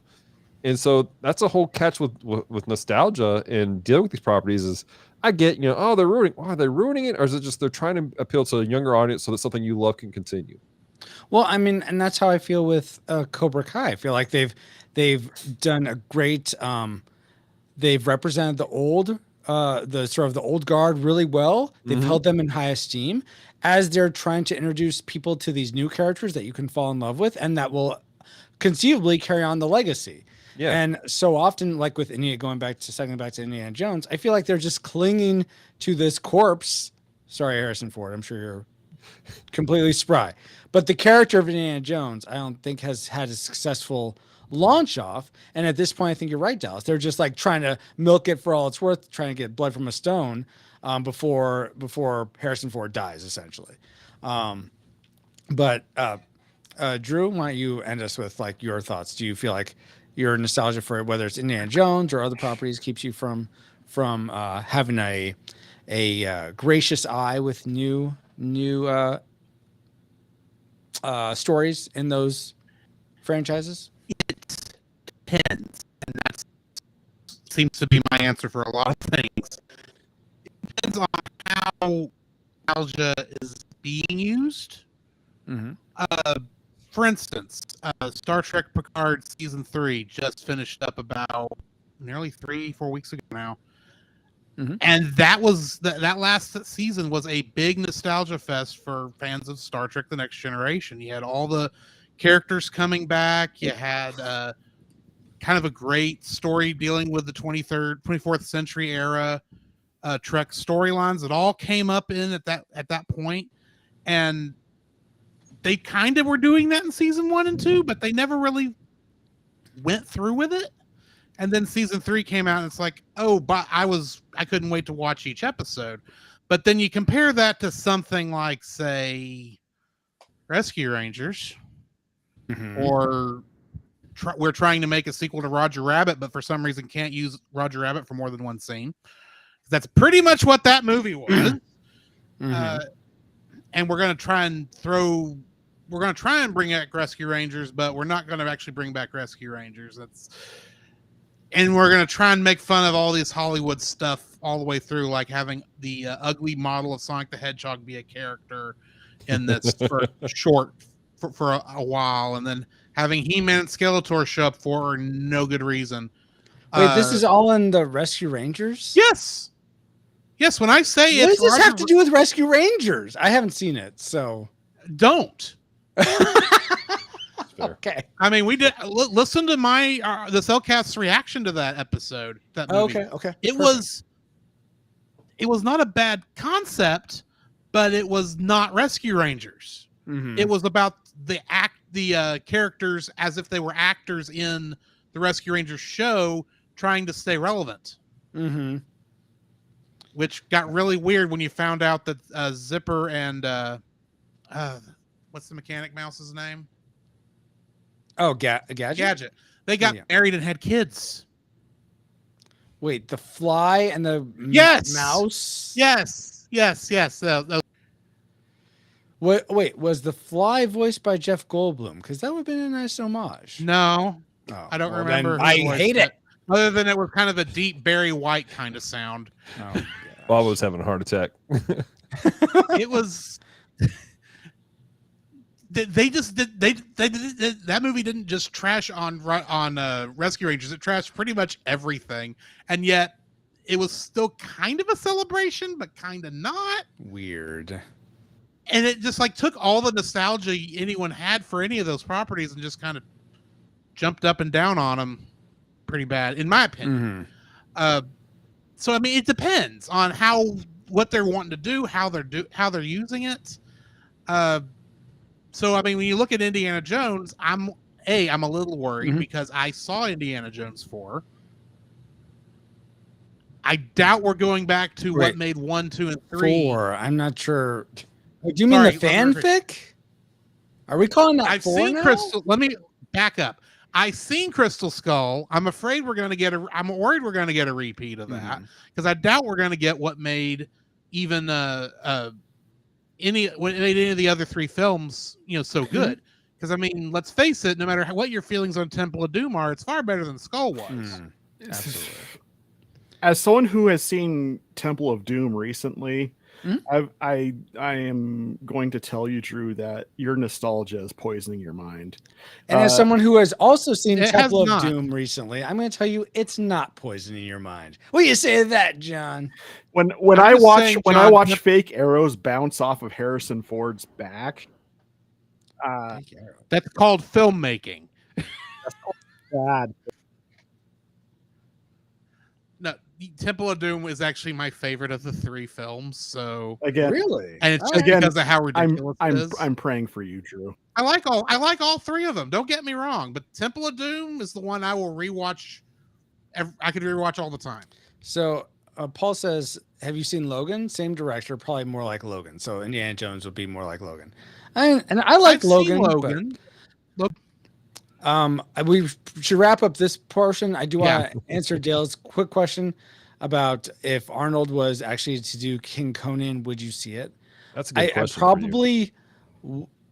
And so that's a whole catch with nostalgia and dealing with these properties is I get, oh, they're ruining. Are they ruining it? Or is it just they're trying to appeal to a younger audience so that something you love can continue? Well, I mean, and that's how I feel with Cobra Kai. I feel like they've done a great. They've represented the old, the sort of the old guard really well. They've held them in high esteem as they're trying to introduce people to these new characters that you can fall in love with, and that will conceivably carry on the legacy. Yeah. And so often, like with Indiana, cycling back to Indiana Jones, I feel like they're just clinging to this corpse. Sorry, Harrison Ford. I'm sure you're completely spry. But the character of Indiana Jones, I don't think has had a successful launch off. And at this point, I think you're right, Dallas. They're just like trying to milk it for all it's worth, trying to get blood from a stone before Harrison Ford dies, essentially. But Drew, why don't you end us with like your thoughts? Do you feel like your nostalgia for whether it's Indiana Jones or other properties keeps you from having a gracious eye with new stories in those franchises? It depends, and that seems to be my answer for a lot of things. It depends on how nostalgia is being used. For instance, Star Trek Picard season 3 just finished up about nearly 3-4 weeks ago now. And that was that last season was a big nostalgia fest for fans of Star Trek: The Next Generation. You had all the characters coming back. You had kind of a great story dealing with the 24th century era. Trek storylines that all came up in at that point, and they kind of were doing that in season 1 and 2, but they never really went through with it. And then season 3 came out, and it's like, oh, but I couldn't wait to watch each episode. But then you compare that to something like, say, Rescue Rangers, Mhm. or we're trying to make a sequel to Roger Rabbit, but for some reason can't use Roger Rabbit for more than one scene. That's pretty much what that movie was. Mhm. And we're going to try and bring back Rescue Rangers, but we're not going to actually bring back Rescue Rangers. And we're going to try and make fun of all this Hollywood stuff all the way through, like having the ugly model of Sonic the Hedgehog be a character in this for a while, and then having He-Man and Skeletor show up for no good reason. Wait, this is all in the Rescue Rangers? Yes. When I say What it's does this have to do with Rescue Rangers? I haven't seen it, so don't. Fair. okay. I mean, we did listen to my the Cellcast's reaction to that episode. That movie. Okay. It was not a bad concept, but it was not Rescue Rangers. Mhm. It was about the characters as if they were actors in the Rescue Rangers show, trying to stay relevant. Mhm. Which got really weird when you found out that Zipper and what's the mechanic mouse's name? Oh, Gadget? Gadget. They got Yeah. married and had kids. Wait, the fly and the Yes. mouse? Yes. Wait, was the fly voiced by Jeff Goldblum? Because that would have been a nice homage. No, Oh, I don't well, remember. then who I voiced hate it. Other than it was kind of a deep Barry White kind of sound. Oh, gosh. Bob was having a heart attack. It was. They just did. They that movie didn't just trash on Rescue Rangers. It trashed pretty much everything, and yet it was still kind of a celebration, but kind of not. Weird. And it just like took all the nostalgia anyone had for any of those properties and just kind of jumped up and down on them pretty bad, in my opinion. Mhm. So I mean, it depends on what they're wanting to do, how they're using it. So I mean, when you look at Indiana Jones, I'm a little worried Mhm. because I saw Indiana Jones 4. I doubt we're going back to what Wait. made 1, 2, and 3. 4. I'm not sure. Do you mean Sorry, the fanfic? Are we calling that I've 4 seen now? Crystal. Let me back up. I've seen Crystal Skull. I'm afraid I'm worried we're going to get a repeat of that Mhm. because I doubt we're going to get what made even any of the other 3 films so good. Because I mean, let's face it, no matter what your feelings on Temple of Doom are, it's far better than Skull was. Mm, absolutely. As someone who has seen Temple of Doom recently, Mhm. I am going to tell you, Drew, that your nostalgia is poisoning your mind. And as someone who has also seen it has Temple of not. Doom recently, I'm going to tell you it's not poisoning your mind. What do you say to that, John? When I'm I just watch saying, when I John, watch fake arrows bounce off of Harrison Ford's back, That's called filmmaking. bad. No, Temple of Doom is actually my favorite of the 3 films. So, Again, Really? and it's All just Again, because of how ridiculous it is. I'm praying for you, Drew. I like all 3 of them. Don't get me wrong, but Temple of Doom is the one I will rewatch. I could rewatch all the time. So Paul says, have you seen Logan? Same director, probably more like Logan. So Indiana Jones would be more like Logan. And I like I've seen Logan. Logan. We should wrap up this portion. I do Yeah. want to answer Dale's quick question about if Arnold was actually to do King Conan, would you see it? That's a good I question. probably,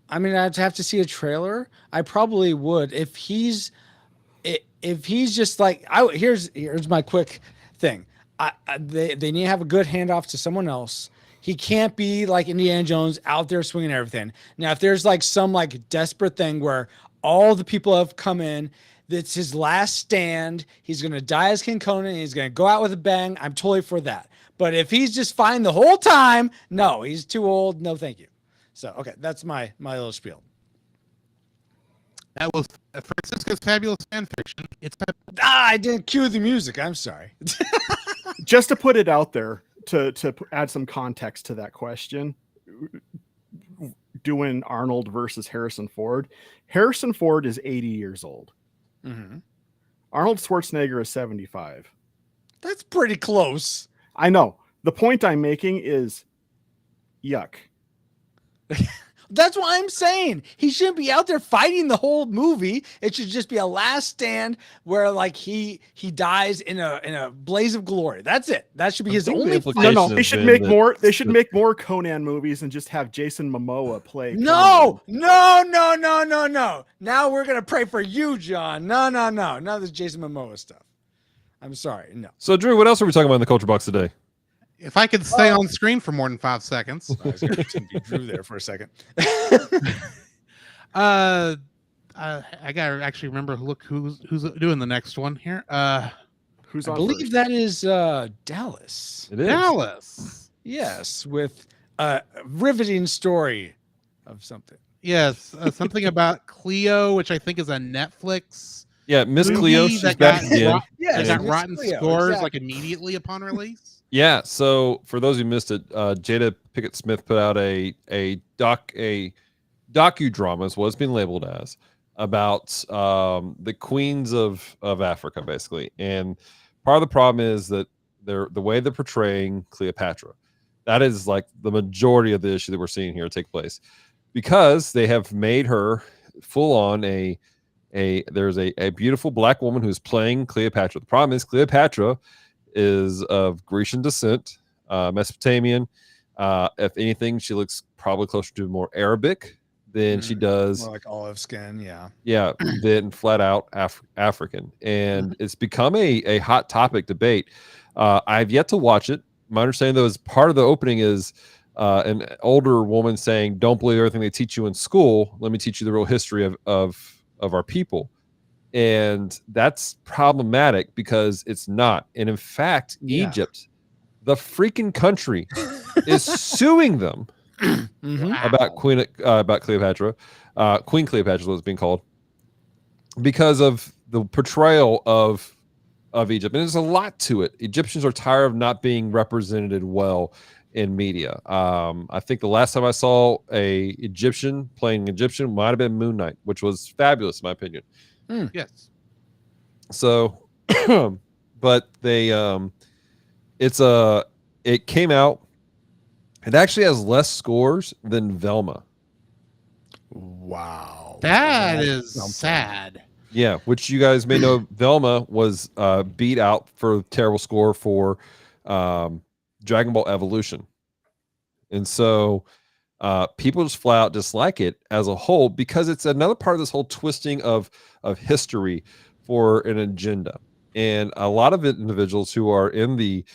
I mean, I'd have to see a trailer. I probably would if he's just like, here's my quick thing. They need to have a good handoff to someone else. He can't be like Indiana Jones out there swinging everything. Now, if there's like some like desperate thing where all the people have come in, that's his last stand, he's going to die as King Conan, and he's going to go out with a bang, I'm totally for that. But if he's just fine the whole time, no, he's too old. No, thank you. So, okay, that's my little spiel. That was Francisco's fabulous fan fiction. It's I didn't cue the music. I'm sorry. Just to put it out there, add some context to that question, doing Arnold versus Harrison Ford. Harrison Ford is 80 years old. Mhm. Arnold Schwarzenegger is 75. That's pretty close. I know. The point I'm making is yuck. That's what I'm saying. He shouldn't be out there fighting the whole movie. It should just be a last stand where like he dies in a blaze of glory. That's it. That should be his think the only implication fight. They has should been make that- more. They should make more Conan movies and just have Jason Momoa play. No. Now we're gonna pray for you, John. No. None of this Jason Momoa stuff. I'm sorry. No. So, Drew, what else are we talking about in the culture box today? If I could stay on screen for more than 5 seconds. I was gonna be Drew there for a second. I gotta actually remember. Look who's doing the next one here. Who's I on believe first? that is Dallas. It is. Dallas. Yes, with a riveting story of something. Yes, something about Cleo, which I think is a Netflix. Yeah, Miss movie Cleo, she's that back got again. rot- Yeah, that got Miss rotten Cleo, scores exactly. like immediately upon release. Yeah. So for those who missed it, Jada Pickett Smith put out a docudrama is what it's been labeled as, about the queens of Africa, basically. And part of the problem is that the way they're portraying Cleopatra. That is like the majority of the issue that we're seeing here take place, because they have made her full on there's a beautiful black woman who's playing Cleopatra. The problem is Cleopatra is of Grecian descent, Mesopotamian. If anything, she looks probably closer to more Arabic than she does, More like olive skin. Yeah. yeah, than flat out African. And it's become a hot topic debate. I've yet to watch it. My understanding, though, is part of the opening is an older woman saying, "Don't believe everything they teach you in school. Let me teach you the real history of our people." And that's problematic because it's not. And in fact, Yeah. Egypt, the freaking country, is suing them Mhm. about Cleopatra. Queen Cleopatra is what it's being called, because of the portrayal of Egypt. And there's a lot to it. Egyptians are tired of not being represented well in media. I think the last time I saw a Egyptian playing Egyptian might have been Moon Knight, which was fabulous in my opinion. Yes. So, but they, it came out. It actually has less scores than Velma. Wow. That is something. sad. Yeah, which you guys may know, Velma was beat out for a terrible score for Dragon Ball Evolution. And so people just flat out dislike it as a whole, because it's another part of this whole twisting of history for an agenda. And a lot of individuals who are in the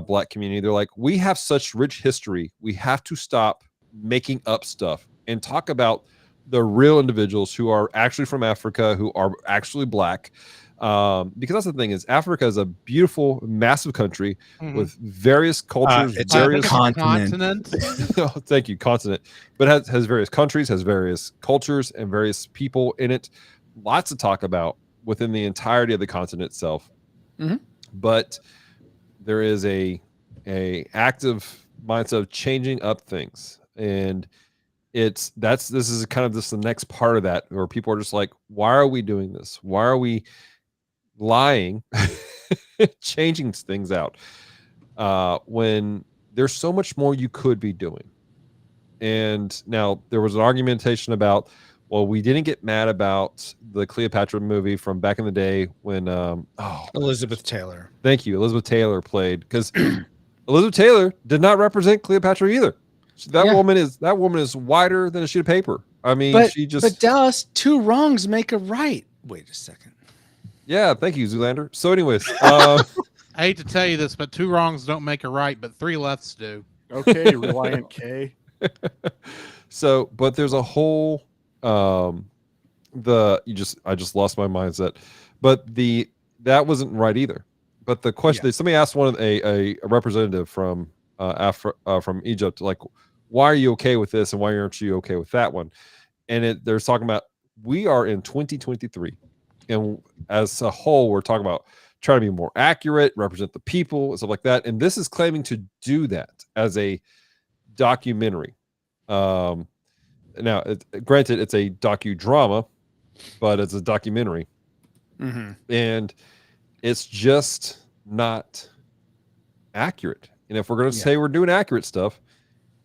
Black community, they're like, we have such rich history. We have to stop making up stuff and talk about the real individuals who are actually from Africa, who are actually Black. Because that's the thing, is Africa is a beautiful, massive country Mhm. with various cultures, it's I think various it's a continent. Oh, thank you, continent, but has various countries, has various cultures, and various people in it. Lots to talk about within the entirety of the continent itself. Mhm. But there is a active mindset of changing up things, and this is kind of just the next part of that, where people are just like, why are we doing this? Why are we lying, changing things out, when there's so much more you could be doing? And now there was an argumentation about, well, we didn't get mad about the Cleopatra movie from back in the day when Elizabeth Taylor. thank you, Elizabeth Taylor played, because Elizabeth Taylor did not represent Cleopatra either. That Yeah. woman is wider than a sheet of paper. I mean, But she just but Dallas, 2 wrongs make a right. Wait a second. yeah. Thank you, Zoolander. So, anyways, I hate to tell you this, but 2 wrongs don't make a right, but 3 lefts do. Okay, Reliant K. so, but there's a whole I just lost my mindset, but that wasn't right either. But the question is, somebody asked one of a representative from from Egypt, like, why are you okay with this and why aren't you okay with that one? And they're talking about, we are in 2023, and as a whole, we're talking about try to be more accurate, represent the people, and stuff like that. And this is claiming to do that as a documentary. Now, granted, it's a docudrama, but it's a documentary, and it's just not accurate. And if we're going to say we're doing accurate stuff,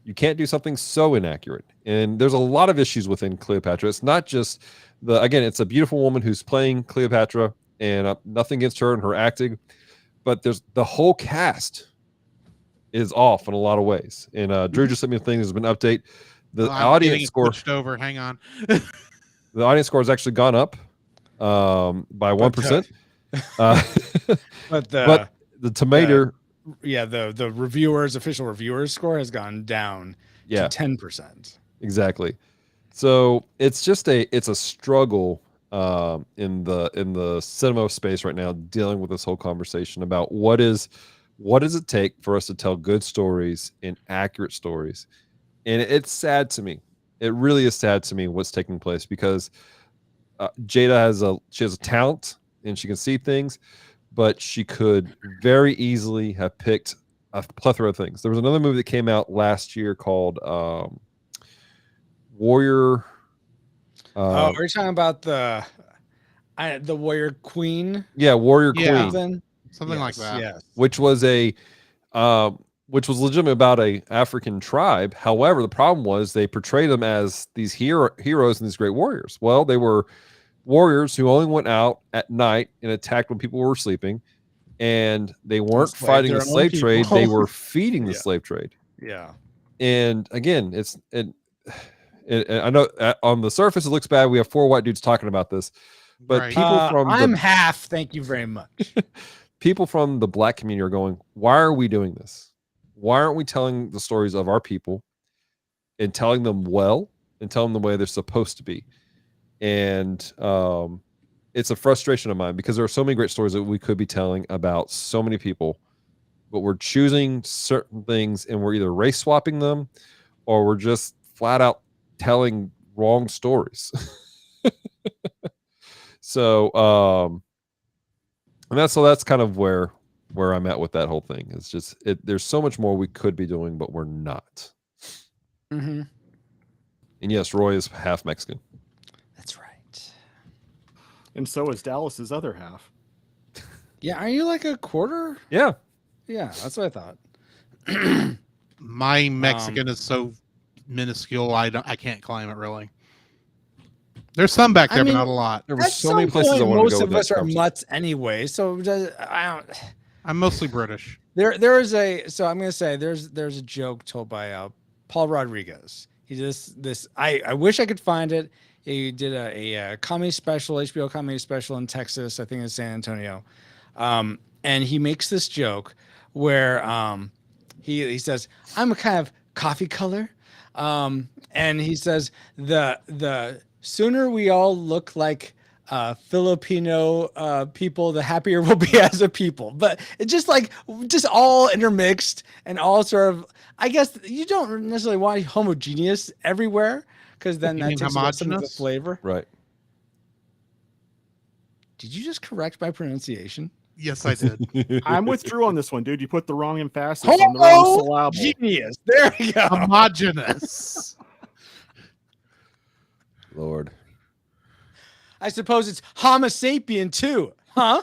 you can't do something so inaccurate. And there's a lot of issues within Cleopatra. It's not just again, it's a beautiful woman who's playing Cleopatra, and nothing against her and her acting, but there's the whole cast is off in a lot of ways. And Drew just sent me a thing. There's been an update. The audience score over. Hang on. The audience score has actually gone up by 1%. But the tomato, the official reviewers score has gone down to 10%. Exactly. So it's just a struggle in the cinema space right now, dealing with this whole conversation about what does it take for us to tell good stories and accurate stories. And it's sad to me. It really is sad to me what's taking place, because Jada has a talent and she can see things, but she could very easily have picked a plethora of things. There was another movie that came out last year called Warrior. Are you talking about the Warrior Queen? Yeah, Warrior Queen. Something like that. Yes. Which was which was legitimate about a African tribe. However, the problem was they portrayed them as these heroes and these great warriors. Well, they were warriors who only went out at night and attacked when people were sleeping, and they weren't fighting the slave trade. They were feeding the slave trade. Yeah. And again, I know on the surface it looks bad. We have 4 white dudes talking about this, but Right. people from I'm half. Thank you very much. people from the black community are going, why are we doing this? Why aren't we telling the stories of our people and telling them well and telling them the way they're supposed to be? And it's a frustration of mine, because there are so many great stories that we could be telling about so many people, but we're choosing certain things and we're either race swapping them or we're just flat out telling wrong stories. So that's kind of where I'm at with that whole thing. It's just there's so much more we could be doing, but we're not. Mm-hmm. And yes, Roy is half Mexican. That's right. And so is Dallas's other half. Yeah, are you like a quarter? Yeah. Yeah, that's what I thought. My Mexican is so minuscule. I can't claim it really. There's some back there, but not a lot. There were At so many places I point, wanted to most go of with us that are conversation. mutts anyway, so I don't. I'm mostly British. There is a. So I'm gonna say there's a joke told by Paul Rodriguez. He does this. I wish I could find it. He did a comedy special, HBO comedy special in Texas, I think in San Antonio, and he makes this joke where he says, "I'm a kind of coffee color," and he says the sooner we all look like Filipino people, the happier we'll be as a people. But it's just all intermixed and all sort of. I guess you don't necessarily want homogeneous everywhere, because then that takes away some of the flavor. Right. Did you just correct my pronunciation? Yes, I did. I'm with Drew on this one, dude. You put the wrong emphasis on the wrong syllable. Genius. There we go. Homogenous. Lord. I suppose it's Homo sapien too, huh?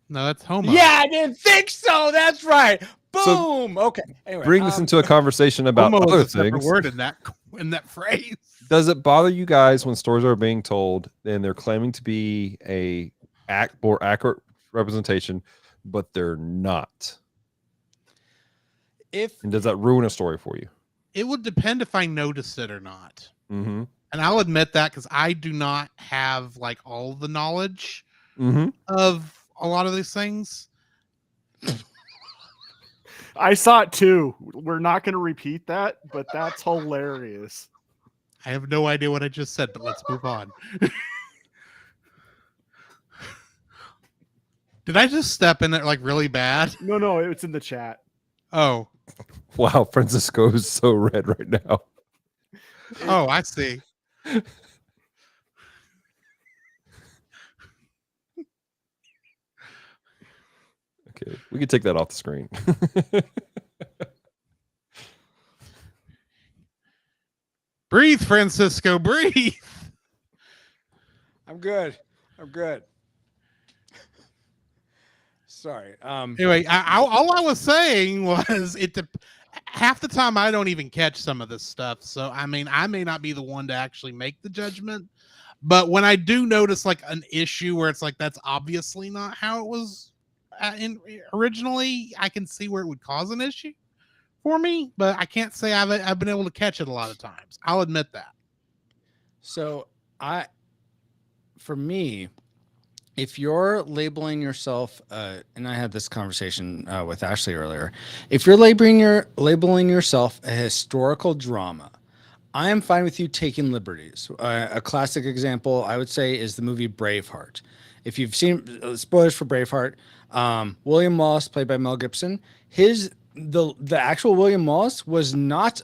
No, that's homo. Yeah, I didn't think so. That's right. So, Boom. Okay. Anyway, bring this into a convection about Homo other is a separate things. word in that phrase. Does it bother you guys when stories are being told and they're claiming to be a more accurate representation, but they're not? And does that ruin a story for you? It would depend if I noticed it or not. Mm-hmm. And I'll admit that, because I do not have like all the knowledge Mm-hmm. of a lot of these things. I saw it too. We're not going to repeat that, but that's hilarious. I have no idea what I just said, but let's move on. Did I just step in it like really bad? No, it's in the chat. Oh. Wow, Francisco is so red right now. Oh, I see. Okay, we can take that off the screen. Breathe, Francisco, breathe. I'm good. I'm good. Sorry. Anyway, all I was saying was half the time I don't even catch some of this stuff. So, I mean, I may not be the one to actually make the judgment, but when I do notice like an issue where it's like, that's obviously not how it was originally, I can see where it would cause an issue for me, but I can't say I've been able to catch it a lot of times. I'll admit that. So for me, if you're labeling yourself, and I had this conversation with Ashley earlier, if you're labeling yourself a historical drama, I am fine with you taking liberties. A classic example, I would say, is the movie Braveheart. If you've seen, spoilers for Braveheart, William Wallace, played by Mel Gibson, the actual William Wallace was not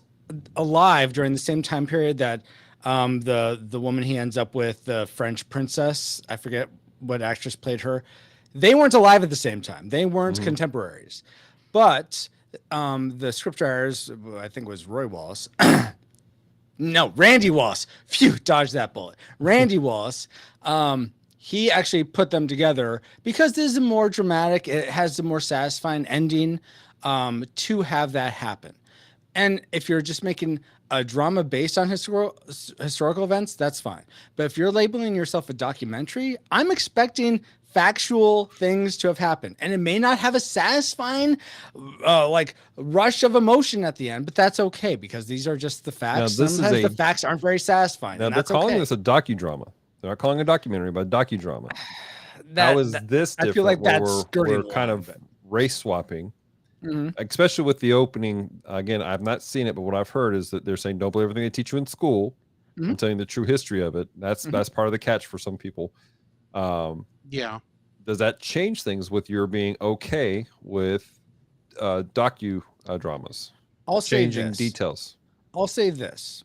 alive during the same time period that the woman he ends up with, the French princess, I forget what actress played her, they weren't alive at the same time. They weren't contemporaries. But the scriptwriters, I think it was Roy Wallace, no, Randy Wallace. Phew, dodged that bullet. Randy Wallace. He actually put them together because this is a more dramatic, it has a more satisfying ending to have that happen. And if you're just making a drama based on historical events, that's fine. But if you're labeling yourself a documentary, I'm expecting factual things to have happened, and it may not have a satisfying like rush of emotion at the end, but that's okay because these are just the facts. Now, Sometimes the facts aren't very satisfying. Now and they're that's calling okay. this a docudrama. They're not calling it a documentary, but a docudrama. How is this different? I feel like where that's we're skirting kind a of little bit. race swapping, Mhm. especially with the opening. Again, I've not seen it, but what I've heard is that they're saying don't believe everything they teach you in school. I'm telling you the true history of it. That's part of the catch for some people. Yeah. Does that change things with your being okay with docu dramas? I'll say Changing this. details. I'll say this.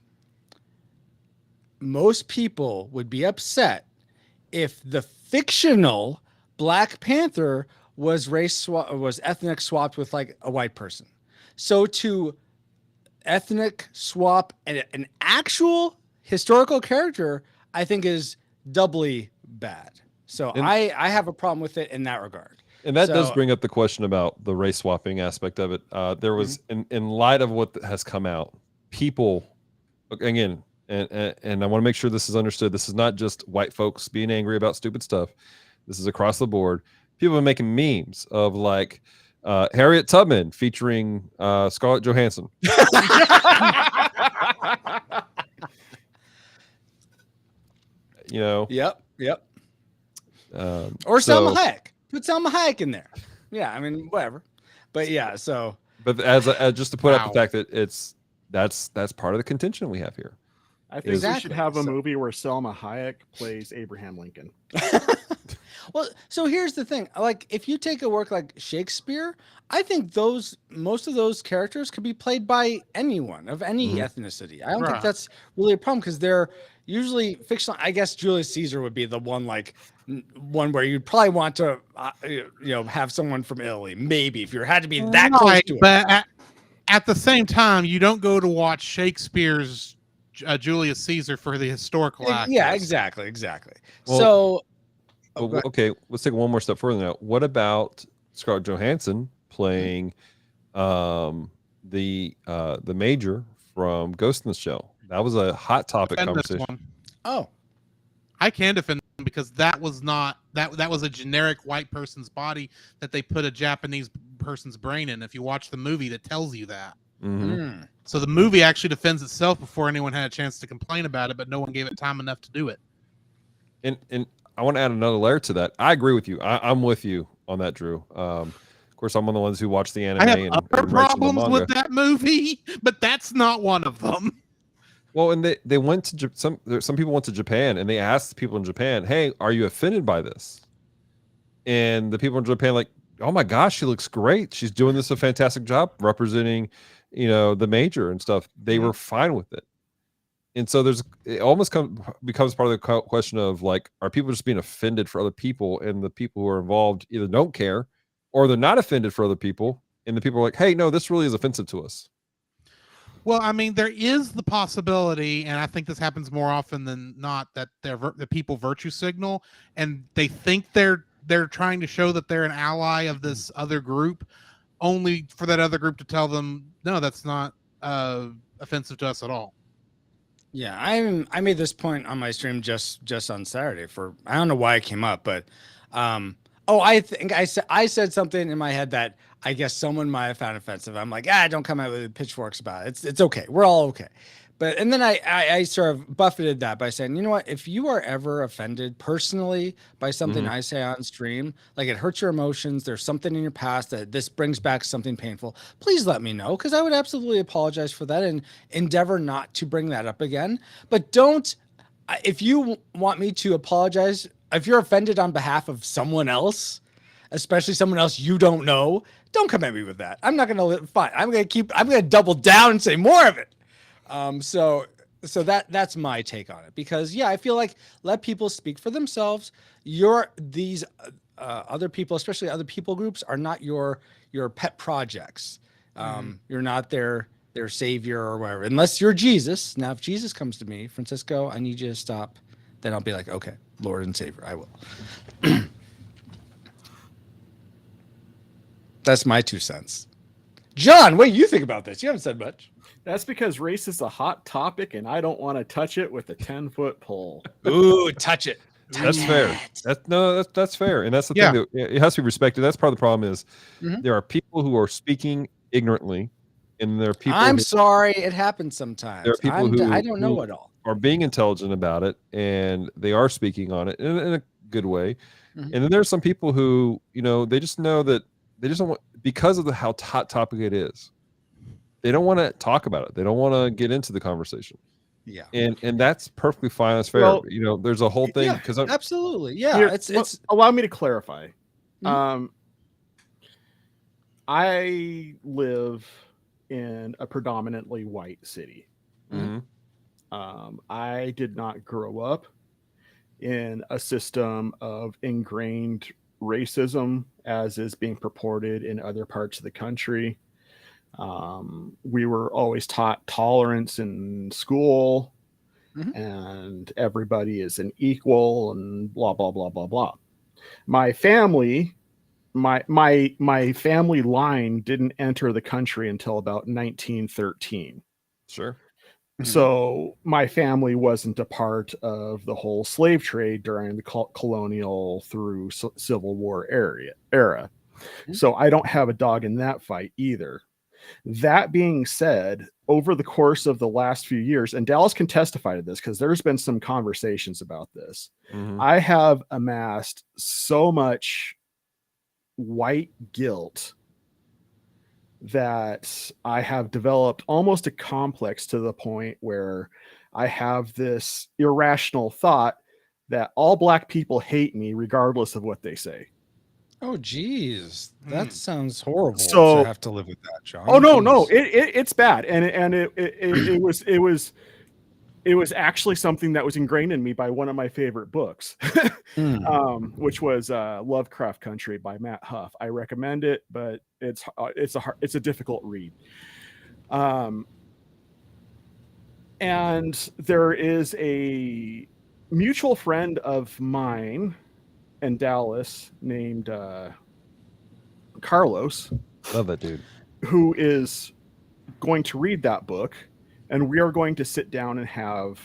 Most people would be upset if the fictional Black Panther was ethnic swapped with like a white person. So to ethnic swap an actual historical character, I think is doubly bad. So I have a problem with it in that regard. And that does bring up the question about the race swapping aspect of it. There was, in light of what has come out, people, again, and I want to make sure this is understood. This is not just white folks being angry about stupid stuff. This is across the board. People are making memes of like Harriet Tubman featuring Scarlett Johansson. You know. Yep. Or Selma Hayek. Put Selma Hayek in there. Yeah, I mean, whatever. But yeah, so. But as just to put up the fact that that's part of the contention we have here. I think we should have a movie where Selma Hayek plays Abraham Lincoln. Well, so here's the thing. Like, if you take a work like Shakespeare, I think most of those characters could be played by anyone of any ethnicity. I don't think that's really a problem because they're usually fictional. I guess Julius Caesar would be the one where you'd probably want to, have someone from Italy, maybe if you had to be that close to it. But at the same time, you don't go to watch Shakespeare's Julius Caesar for the historical actors. Yeah, exactly. Well, okay, let's take one more step further now. What about Scarlett Johansson playing the Major from Ghost in the Shell? That was a hot topic conversation. Oh, I can defend them because that was not that was a generic white person's body that they put a Japanese person's brain in. If you watch the movie, that tells you that. So the movie actually defends itself before anyone had a chance to complain about it, but no one gave it time enough to do it. And I want to add another layer to that. I agree with you. I'm with you on that, Drew. Of course, I'm one of the ones who watch the anime. I have and other problems manga. with that movie, but that's not one of them. Well, and they went to some people went to Japan and they asked the people in Japan, "Hey, are you offended by this?" And the people in Japan like, "Oh my gosh, she looks great. She's doing a fantastic job representing, the Major and stuff." They were fine with it. And so it almost becomes part of the question of like, are people just being offended for other people, and the people who are involved either don't care or they're not offended for other people, and the people are like, hey, no, this really is offensive to us. Well, I mean, there is the possibility, and I think this happens more often than not, that the people virtue signal, and they think they're trying to show that they're an ally of this other group, only for that other group to tell them, no, that's not offensive to us at all. Yeah, I made this point on my stream just on Saturday for I don't know why it came up, but I think I said something in my head that I guess someone might have found offensive. I'm like, don't come out with pitchforks about it. It's okay. We're all okay. And then I sort of buffeted that by saying, you know what, if you are ever offended personally by something I say on stream, like it hurts your emotions, there's something in your past that this brings back something painful, please let me know, because I would absolutely apologize for that and endeavor not to bring that up again. But don't, if you want me to apologize, if you're offended on behalf of someone else, especially someone else you don't know, don't come at me with that. I'm not going to fine. I'm going to double down and say more of it. So that's my take on it, because I feel like let people speak for themselves. These other people, especially other people groups, are not your pet projects. You're not their savior or whatever, unless you're Jesus. Now, if Jesus comes to me, Francisco, I need you to stop, then I'll be like, okay, Lord and Savior, I will. That's my 2 cents. John, what do you think about this? You haven't said much. That's because race is a hot topic, and I don't want to touch it with a 10-foot pole. Ooh, touch it. That's fair. That's fair, and that's the thing that it has to be respected. That's part of the problem is there are people who are speaking ignorantly, and there are people. I'm sorry, it happens sometimes. There are people who I don't know it all. Are being intelligent about it, and they are speaking on it in a good way. And then there's some people who, they just know that they just don't want, because of how hot topic it is. They don't want to talk about it. They don't want to get into the conversation. Yeah. And that's perfectly fine. That's fair. Well, there's a whole thing because absolutely. Yeah. Here, It's allow me to clarify. I live in a predominantly white city. I did not grow up in a system of ingrained racism as is being purported in other parts of the country. We were always taught tolerance in school, and everybody is an equal, and blah blah blah blah blah. My family, my family line didn't enter the country until about 1913. Sure. So my family wasn't a part of the whole slave trade during the colonial through Civil War era. So I don't have a dog in that fight either. That being said, over the course of the last few years, and Dallas can testify to this because there's been some conversations about this, I have amassed so much white guilt that I have developed almost a complex to the point where I have this irrational thought that all black people hate me regardless of what they say. Oh, geez, that sounds horrible. So to have to live with that, John. Oh no, it's bad, and it was actually something that was ingrained in me by one of my favorite books, which was Lovecraft Country by Matt Huff. I recommend it, but it's a difficult read. And there is a mutual friend of mine in Dallas named Carlos. Love that dude. Who is going to read that book, and we are going to sit down and have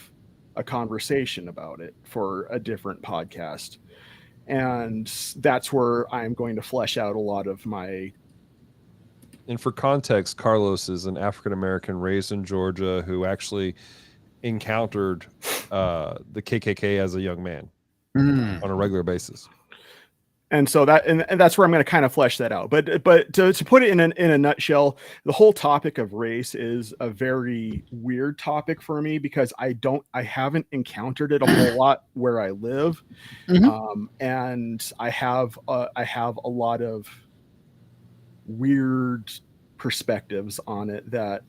a conversation about it for a different podcast. And that's where I'm going to flesh out a lot of my... And for context, Carlos is an African-American raised in Georgia who actually encountered the KKK as a young man on a regular basis. And so that's where I'm going to kind of flesh that out. But to put it in a nutshell, the whole topic of race is a very weird topic for me because I haven't encountered it a whole lot where I live, and I have a lot of weird perspectives on it that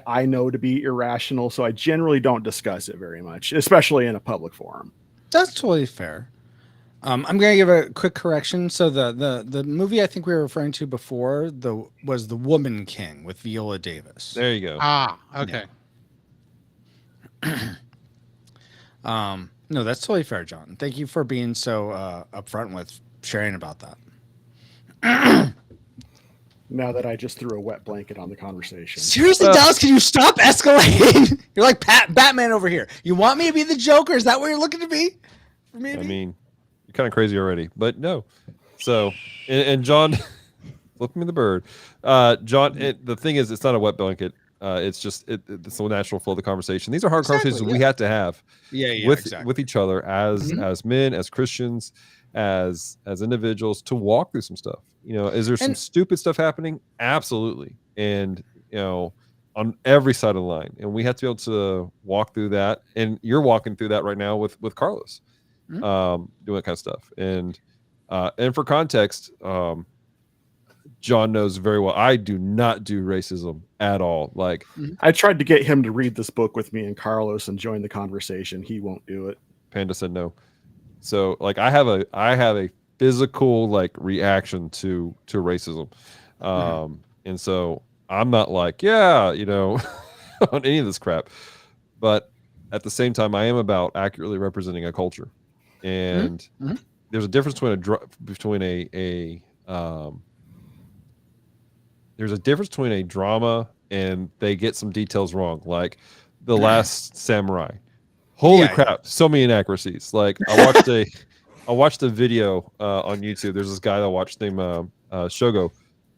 I know to be irrational. So I generally don't discuss it very much, especially in a public forum. That's totally fair. I'm gonna give a quick correction. So the movie I think we were referring to before was The Woman King with Viola Davis. There you go. Ah, okay. No, that's totally fair, John. Thank you for being so upfront with sharing about that. Now that I just threw a wet blanket on the conversation. Seriously, Dallas, can you stop escalating? You're like Batman over here. You want me to be the Joker? Is that what you're looking to be? Maybe? I mean, you're kind of crazy already, but no. So, and John, flip me the bird. John, the thing is, it's not a wet blanket. It's just it's the natural flow of the conversation. These are hard conversations we had to have with each other as men, as Christians, as individuals to walk through some stuff. You know, is there some stupid stuff happening? Absolutely, and you know, on every side of the line, and we have to be able to walk through that. And you're walking through that right now with Carlos, doing that kind of stuff. And for context, John knows very well I do not do racism at all. Like, I tried to get him to read this book with me and Carlos and join the conversation. He won't do it. Panda said no. So like I have a physical like reaction to racism. And so I'm not like, yeah, you know, on any of this crap. But at the same time, I am about accurately representing a culture. And there's a difference between there's a difference between a drama and they get some details wrong, like The Last Samurai. Holy crap, so many inaccuracies. Like I watched a video on YouTube. There's this guy that I watched named Shogo.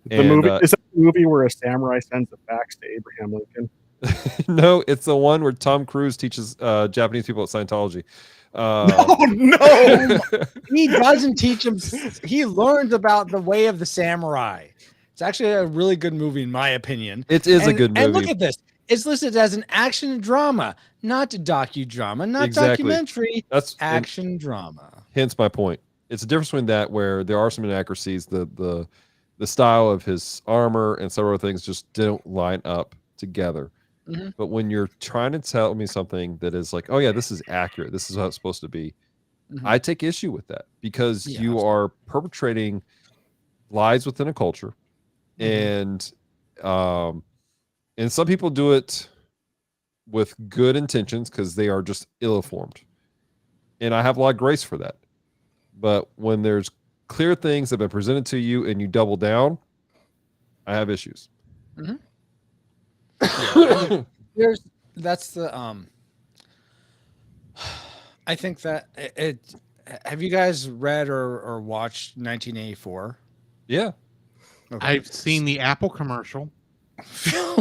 The movie is that the movie where a samurai sends a fax to Abraham Lincoln? No, it's the one where Tom Cruise teaches Japanese people at Scientology. No. He doesn't teach him. He learns about the way of the samurai. It's actually a really good movie, in my opinion. It is a good movie. And look at this. It's listed as an action drama, not docudrama, not documentary. That's action drama. Hence my point. It's a difference between that where there are some inaccuracies. The style of his armor and several things just don't line up together. But when you're trying to tell me something that is like, oh yeah, this is accurate, this is how it's supposed to be, I take issue with that because you are perpetrating lies within a culture. And some people do it with good intentions because they are just ill-informed, and I have a lot of grace for that. But when there's clear things that have been presented to you and you double down, I have issues. That's the I think that it have you guys read or watched 1984? Yeah. Okay. I've seen the Apple commercial.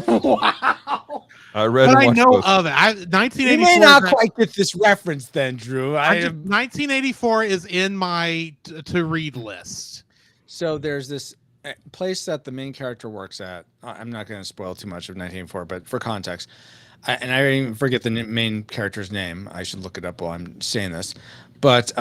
Wow. I read but and I know both. of it. 1984. You may not quite get this reference then, Drew. 1984 is in my to read list. So there's this place that the main character works at. I'm not going to spoil too much of 1984, but for context, and I didn't even forget the main character's name. I should look it up while I'm saying this. But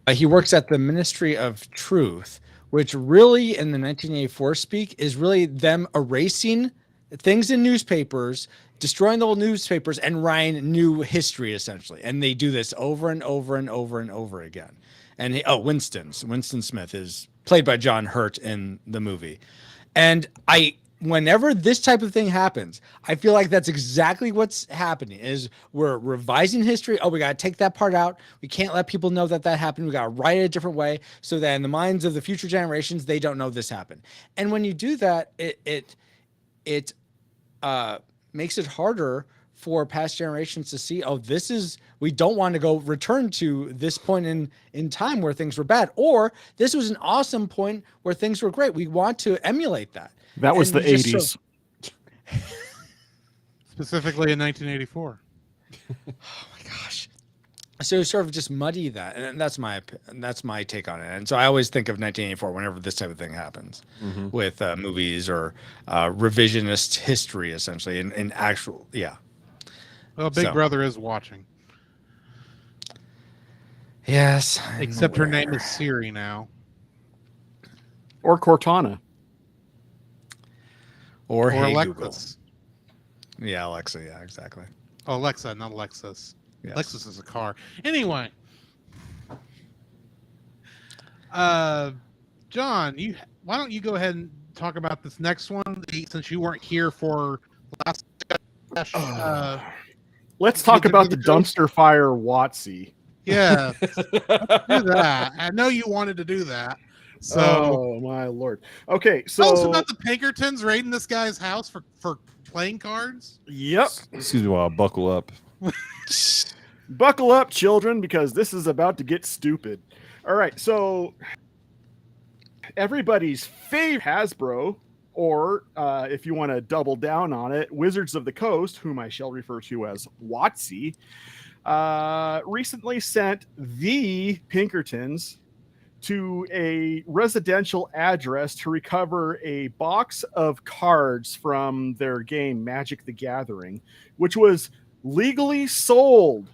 he works at the Ministry of Truth, which really in the 1984 speak is really them erasing things in newspapers, destroying the old newspapers, and writing new history essentially. And they do this over and over and over and over again. And Winston Smith is played by John Hurt in the movie. And whenever this type of thing happens, I feel like that's exactly what's happening is we're revising history. Oh, we got to take that part out. We can't let people know that happened. We got to write it a different way so that in the minds of the future generations, they don't know this happened. And when you do that, it makes it harder for past generations to see, we don't want to go return to this point in time where things were bad, or this was an awesome point where things were great. We want to emulate that. That was the 80s. Specifically in 1984. Oh my gosh. So sort of just muddy that. And that's my take on it. And so I always think of 1984 whenever this type of thing happens with movies or revisionist history, essentially, in actual, Well, Big Brother is watching. Yes. Except her name is Siri now. Or Cortana. Or hey, Alexis. Google. Yeah, Alexa. Yeah, exactly. Oh, Alexa, not Lexus. Yes. Lexus is a car. Anyway. John, why don't you go ahead and talk about this next one since you weren't here for last discussion. Let's talk Did about the the ghost- dumpster fire WotC. Yeah, do that. I know you wanted to do that. So Oh my lord. Okay, tell us so about the Pinkertons raiding this guy's house for playing cards. yep. Excuse me while I buckle up. Buckle up, children, because this is about to get stupid. All right, so everybody's favorite Hasbro, or if you want to double down on it, Wizards of the Coast, whom I shall refer to as WotC, recently sent the Pinkertons to a residential address to recover a box of cards from their game Magic the Gathering, which was legally sold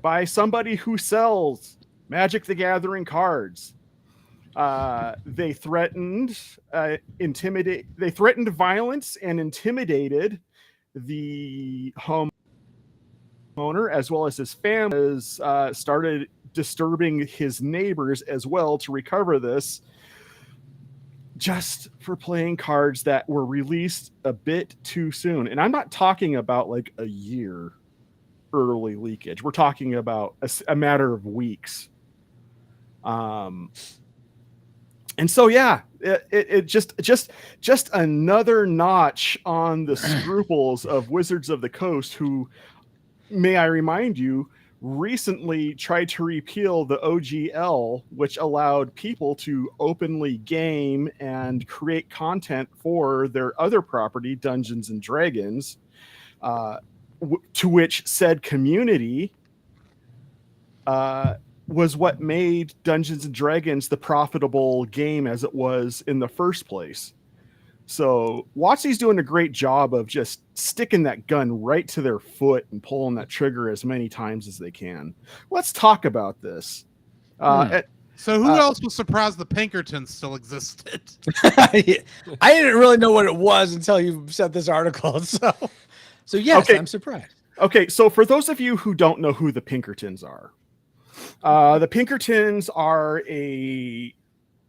by somebody who sells Magic the Gathering cards. They threatened they threatened violence and intimidated the homeowner as well as his family. Started disturbing his neighbors as well to recover this, just for playing cards that were released a bit too soon. And I'm not talking about like a year early leakage. We're talking about a matter of weeks. And so, yeah, it just another notch on the scruples of Wizards of the Coast, who, may I remind you, recently tried to repeal the OGL, which allowed people to openly game and create content for their other property, Dungeons and Dragons, to which said community was what made Dungeons and Dragons the profitable game as it was in the first place. So WotC's doing a great job of just sticking that gun right to their foot and pulling that trigger as many times as they can. Let's talk about this. So who else was surprised the Pinkertons still existed? I didn't really know what it was until you sent this article. So yes, Okay. I'm surprised. Okay, so for those of you who don't know who the Pinkertons are, the Pinkertons are a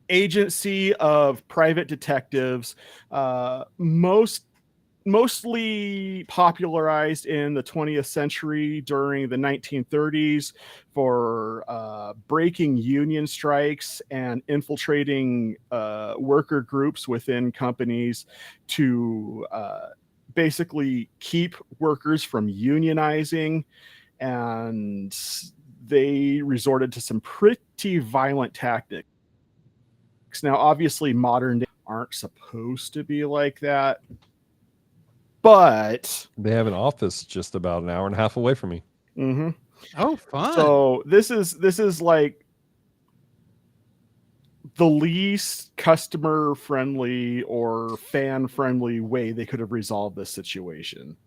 agency of private detectives, mostly popularized in the 20th century during the 1930s for breaking union strikes and infiltrating worker groups within companies to basically keep workers from unionizing, and they resorted to some pretty violent tactics. Now, obviously, modern day aren't supposed to be like that, but They have an office just about an hour and a half away from me. mhm. Oh, fun. So this is like the least customer friendly or fan friendly way they could have resolved this situation.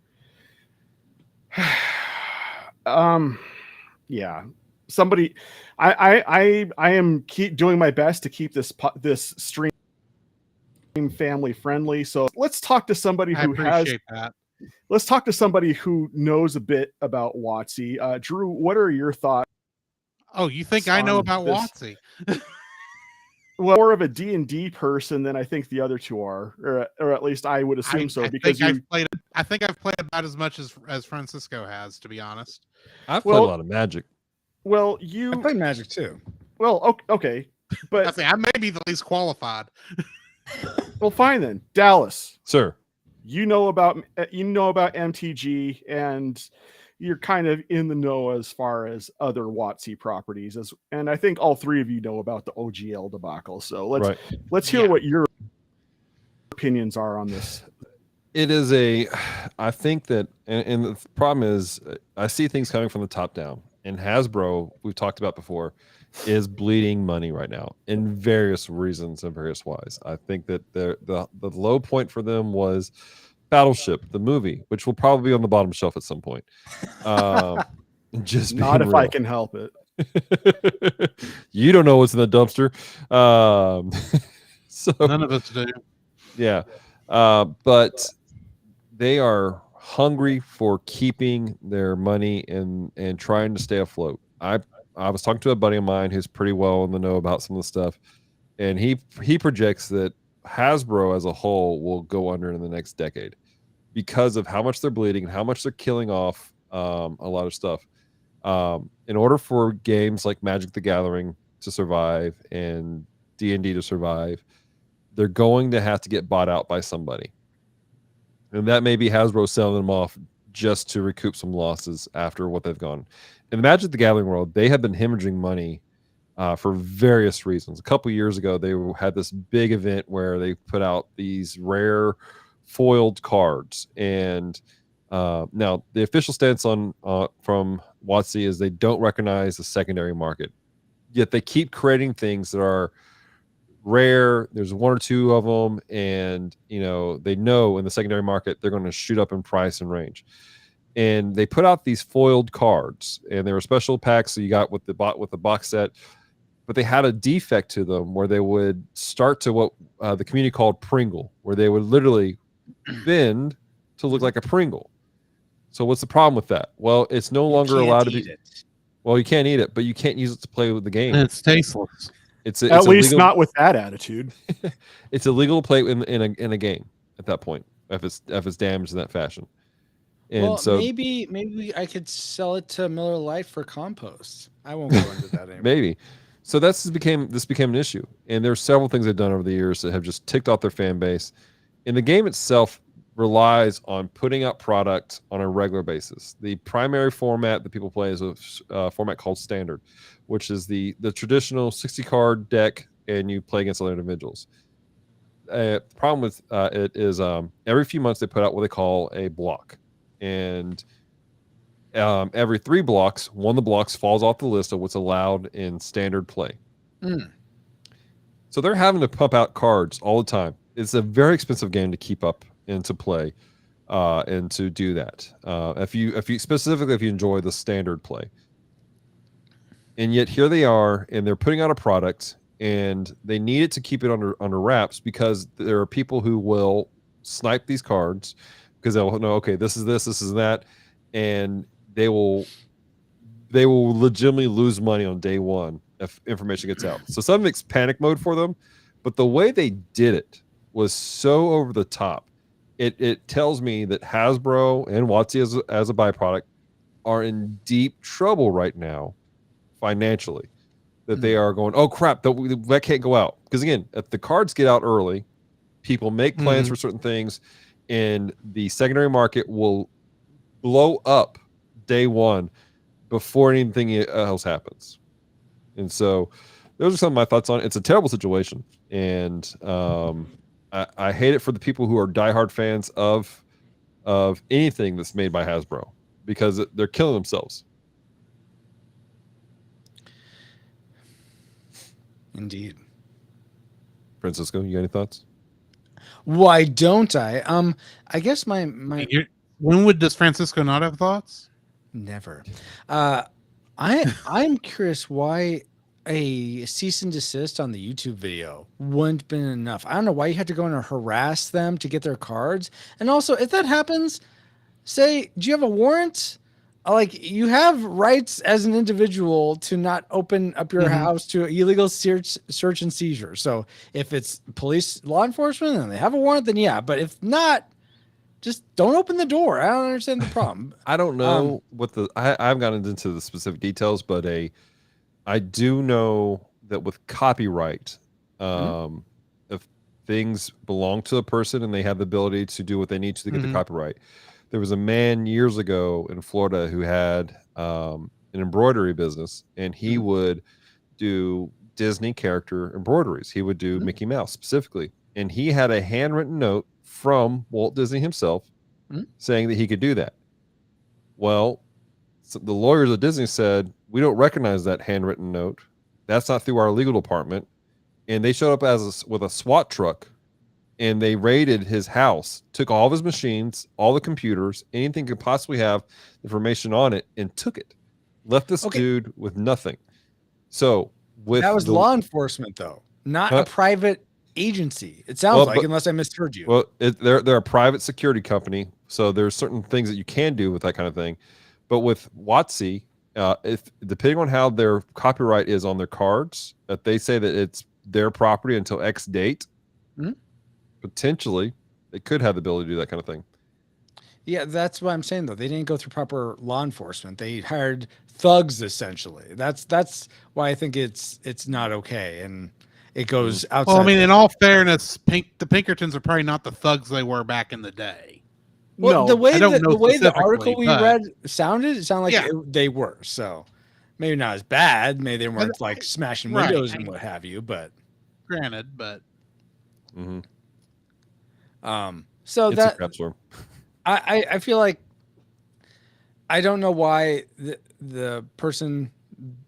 Yeah, somebody, I am keep doing my best to keep this stream family friendly. So let's talk to somebody I who has. appreciate that. Let's talk to somebody who knows a bit about WotC. Drew, what are your thoughts? Oh, you think I know on about this. WotC? Well, more of a D&D person than I think the other two are, or at least I would assume so. Because I think I've played about as much as Francisco has, to be honest. I've played a lot of Magic. Well, I play Magic too. Well, okay, but I think I may be the least qualified. well, fine then. Dallas, Sir, you know about MTG, and you're kind of in the know as far as other WotC properties, and I think all three of you know about the OGL debacle. So let's hear what your opinions are on this. it is I think that, and the problem is, I see things coming from the top down. And Hasbro, we've talked about before, is bleeding money right now in various reasons and various wise. I think that the low point for them was Battleship, the movie, which will probably be on the bottom shelf at some point. Just Not if real. I can help it. You don't know what's in the dumpster. So None of us do. yeah, but they are hungry for keeping their money and trying to stay afloat. I was talking to a buddy of mine who's pretty well in the know about some of the stuff, and he projects that Hasbro as a whole will go under in the next decade because of how much they're bleeding and how much they're killing off a lot of stuff. In order for games like Magic the Gathering to survive and D&D to survive, they're going to have to get bought out by somebody. And that may be Hasbro selling them off just to recoup some losses after what they've gone. In the Magic the Gathering world, they have been hemorrhaging money for various reasons. A couple years ago, they had this big event where they put out these rare foiled cards. And now the official stance on from WotC is they don't recognize the secondary market. Yet they keep creating things that are rare. There's one or two of them, and they know in the secondary market they're going to shoot up in price and range. And they put out these foiled cards, and they were special packs. So you got with the box set, but they had a defect to them where they would start to what the community called Pringle, where they would literally bend to look like a Pringle. So what's the problem with that? Well, it's no longer allowed to be. Well, you can't eat it, but you can't use it to play with the game. And it's tasteless. It's At least illegal. not with that attitude. It's illegal to play in a game at that point if it's damaged in that fashion. And well, so maybe I could sell it to Miller Lite for compost. I won't go into that anymore. maybe. So this became an issue, and there's several things they've done over the years that have just ticked off their fan base. And the game itself relies on putting out product on a regular basis. The primary format that people play is a format called Standard, which is the traditional 60 card deck, and you play against other individuals. The problem with it is every few months they put out what they call a block, and every 3 blocks, one of the blocks falls off the list of what's allowed in Standard play. So they're having to pump out cards all the time. It's a very expensive game to keep up and to play and to do that. If you enjoy the Standard play. And yet here they are, and they're putting out a product, and they need it to keep it under wraps because there are people who will snipe these cards because they'll know, okay, this is that, and they will legitimately lose money on day one if information gets out. So some makes panic mode for them, but the way they did it was so over the top. It tells me that Hasbro and WotC as a byproduct are in deep trouble right now financially, that they are going, oh crap, that can't go out. Because again, if the cards get out early, people make plans for certain things, and the secondary market will blow up day one before anything else happens. And so those are some of my thoughts on it. It's a terrible situation, and I hate it for the people who are diehard fans of anything that's made by Hasbro because they're killing themselves. Indeed. Francisco, you got any thoughts? Why don't I? I guess my When does Francisco not have thoughts? never. I'm curious why a cease and desist on the YouTube video wouldn't been enough. I don't know why you had to go in and harass them to get their cards. And also, if that happens, say, do you have a warrant? Like, you have rights as an individual to not open up your house to illegal search and seizure. So if it's police, law enforcement, and they have a warrant, then yeah. But if not, just don't open the door. I don't understand the problem. I don't know what I haven't gotten into the specific details, but I do know that with copyright, if things belong to a person and they have the ability to do what they need to get the copyright. There was a man years ago in Florida who had an embroidery business, and he would do Disney character embroideries. He would do Mickey Mouse specifically, and he had a handwritten note from Walt Disney himself saying that he could do that. Well, so the lawyers at Disney said, we don't recognize that handwritten note. That's not through our legal department. And they showed up with a SWAT truck, and they raided his house, took all of his machines, all the computers, anything could possibly have information on it, and took it. Left this dude with nothing. So that was law enforcement, though, not a private agency. It sounds unless I misheard you. Well, they're a private security company, so there's certain things that you can do with that kind of thing. But with WotC, if depending on how their copyright is on their cards, if they say that it's their property until X date, Mhm. potentially they could have the ability to do that kind of thing. Yeah, that's what I'm saying though. They didn't go through proper law enforcement. They hired thugs essentially. That's why I think it's not okay, and it goes outside. Well, I mean, in all fairness, the Pinkertons are probably not the thugs they were back in the day. Well, No, the way I don't know the way the specifically, article we but- read sounded, it sounded like Yeah. they were. So maybe not as bad. Maybe they weren't like smashing right, windows I and mean- what have you. But Granted, but Mm-hmm. so It's that a crap storm. I feel like I don't know why the person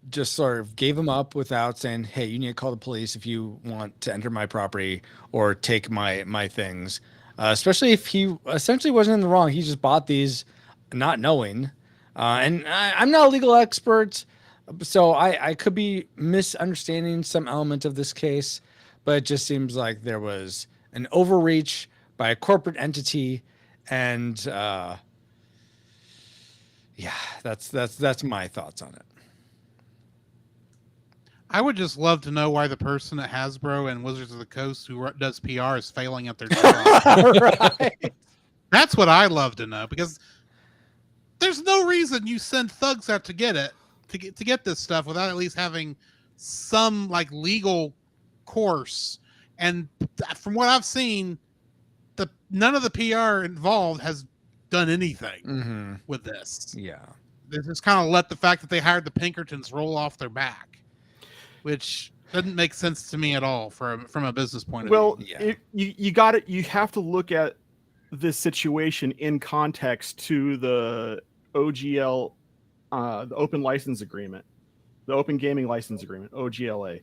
just sort of gave him up without saying, "Hey, you need to call the police if you want to enter my property or take my things." Especially if he essentially wasn't in the wrong. He just bought these not knowing. And I'm not a legal expert, so I could be misunderstanding some element of this case, but it just seems like there was an overreach by a corporate entity, and yeah, that's my thoughts on it. I would just love to know why the person at Hasbro and Wizards of the Coast who does PR is failing at their job. Right. That's what I love to know, because there's no reason you send thugs out to get it, to get this stuff without at least having some like legal course. And from what I've seen, none of the PR involved has done anything Mm-hmm. with this. Yeah. They just kind of let the fact that they hired the Pinkertons roll off their back, which doesn't make sense to me at all from a business point of Well, view. Yeah. you got it. You have to look at this situation in context to the OGL, the Open License Agreement, the Open Gaming License Agreement, OGLA.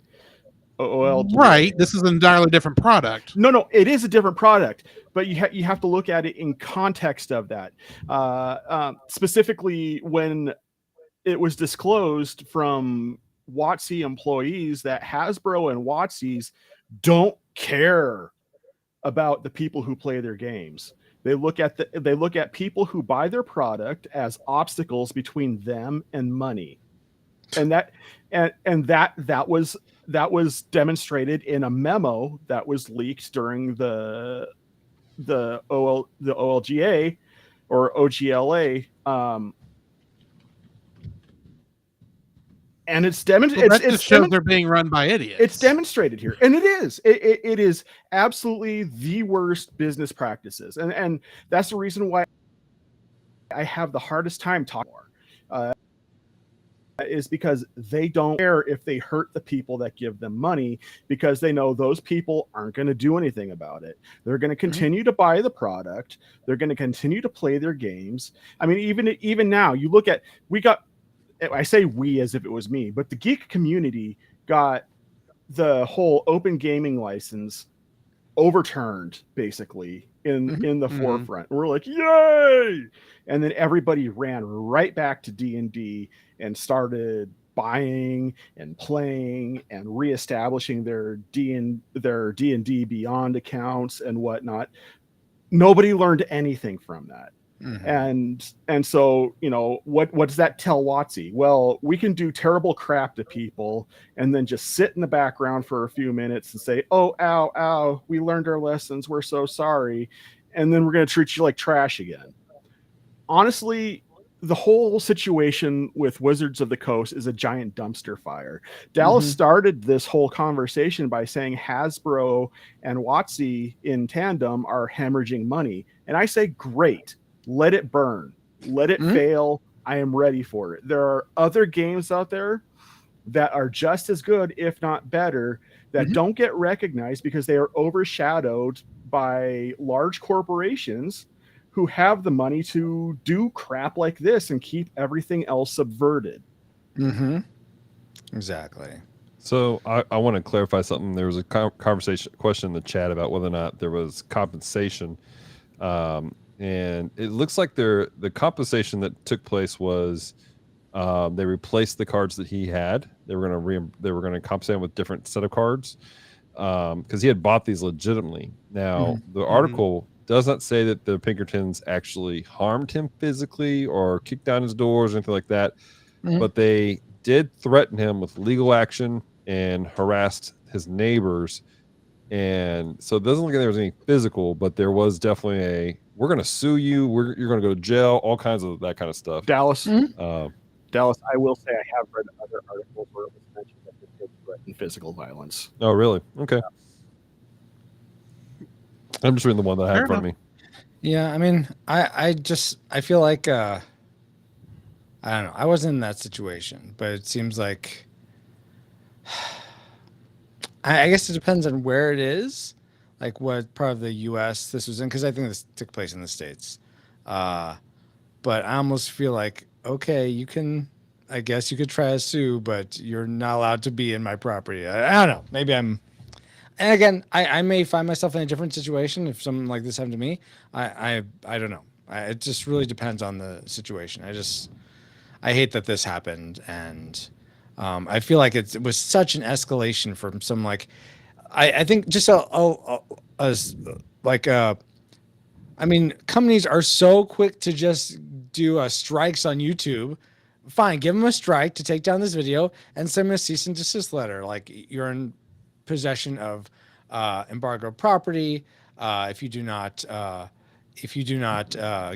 OLGA. Right. This is an entirely different product. No, it is a different product, but you have to look at it in context of that. Specifically, when it was disclosed from WotC employees that Hasbro and WotC's don't care about the people who play their games. They look at people who buy their product as obstacles between them and money, and that was demonstrated in a memo that was leaked during the OLGA or OGLA. And it's demonstrated. That just shows they're being run by idiots. It's demonstrated here, and it is. It is absolutely the worst business practices, and that's the reason why I have the hardest time talking more. Is because they don't care if they hurt the people that give them money, because they know those people aren't going to do anything about it. They're going to continue to buy the product. They're going to continue to play their games. I mean, even now, you look at, I say we as if it was me, but the geek community got the whole open gaming license overturned basically in the forefront. We're like, yay! And then everybody ran right back to D&D and started buying and playing and reestablishing their D&D Beyond accounts and whatnot. Nobody learned anything from that. Mhm. And so, what does that tell WotC? Well, we can do terrible crap to people and then just sit in the background for a few minutes and say, oh, ow, we learned our lessons, we're so sorry, and then we're going to treat you like trash again. Honestly, the whole situation with Wizards of the Coast is a giant dumpster fire. Dallas started this whole conversation by saying Hasbro and WotC in tandem are hemorrhaging money. And I say, great. Let it burn. Let it fail. I am ready for it. There are other games out there that are just as good, if not better, that don't get recognized because they are overshadowed by large corporations who have the money to do crap like this and keep everything else subverted. Mm-hmm. Exactly. So I want to clarify something. There was a question in the chat about whether or not there was compensation. And it looks like the compensation that took place was they replaced the cards that he had. They were going to compensate him with different set of cards because he had bought these legitimately. Now the article does not say that the Pinkertons actually harmed him physically or kicked down his doors or anything like that. Mhm. but they did threaten him with legal action and harassed his neighbors. And so it doesn't look like there was any physical, but there was definitely we're going to sue you. You're going to go to jail, all kinds of that kind of stuff. Dallas, Uh, Dallas. I will say I have read other articles where it was mentioned that they did threaten physical violence. oh, really? Okay. I'm just reading the one that I have Fair in front of me. Yeah, I mean, I feel like I don't know. I wasn't in that situation, but it seems like I guess it depends on where it is, like what part of the U.S. this was in, because I think this took place in the States. But I almost feel like, okay, I guess you could try to sue, but you're not allowed to be in my property. I don't know. Maybe and again, I may find myself in a different situation if something like this happened to me. I don't know. It just really depends on the situation. I hate that this happened, and I feel like it was such an escalation from some like I think just I mean, companies are so quick to just do strikes on YouTube. Fine, give them a strike to take down this video and send them a cease and desist letter. Like, you're in possession of embargoed property. If you do not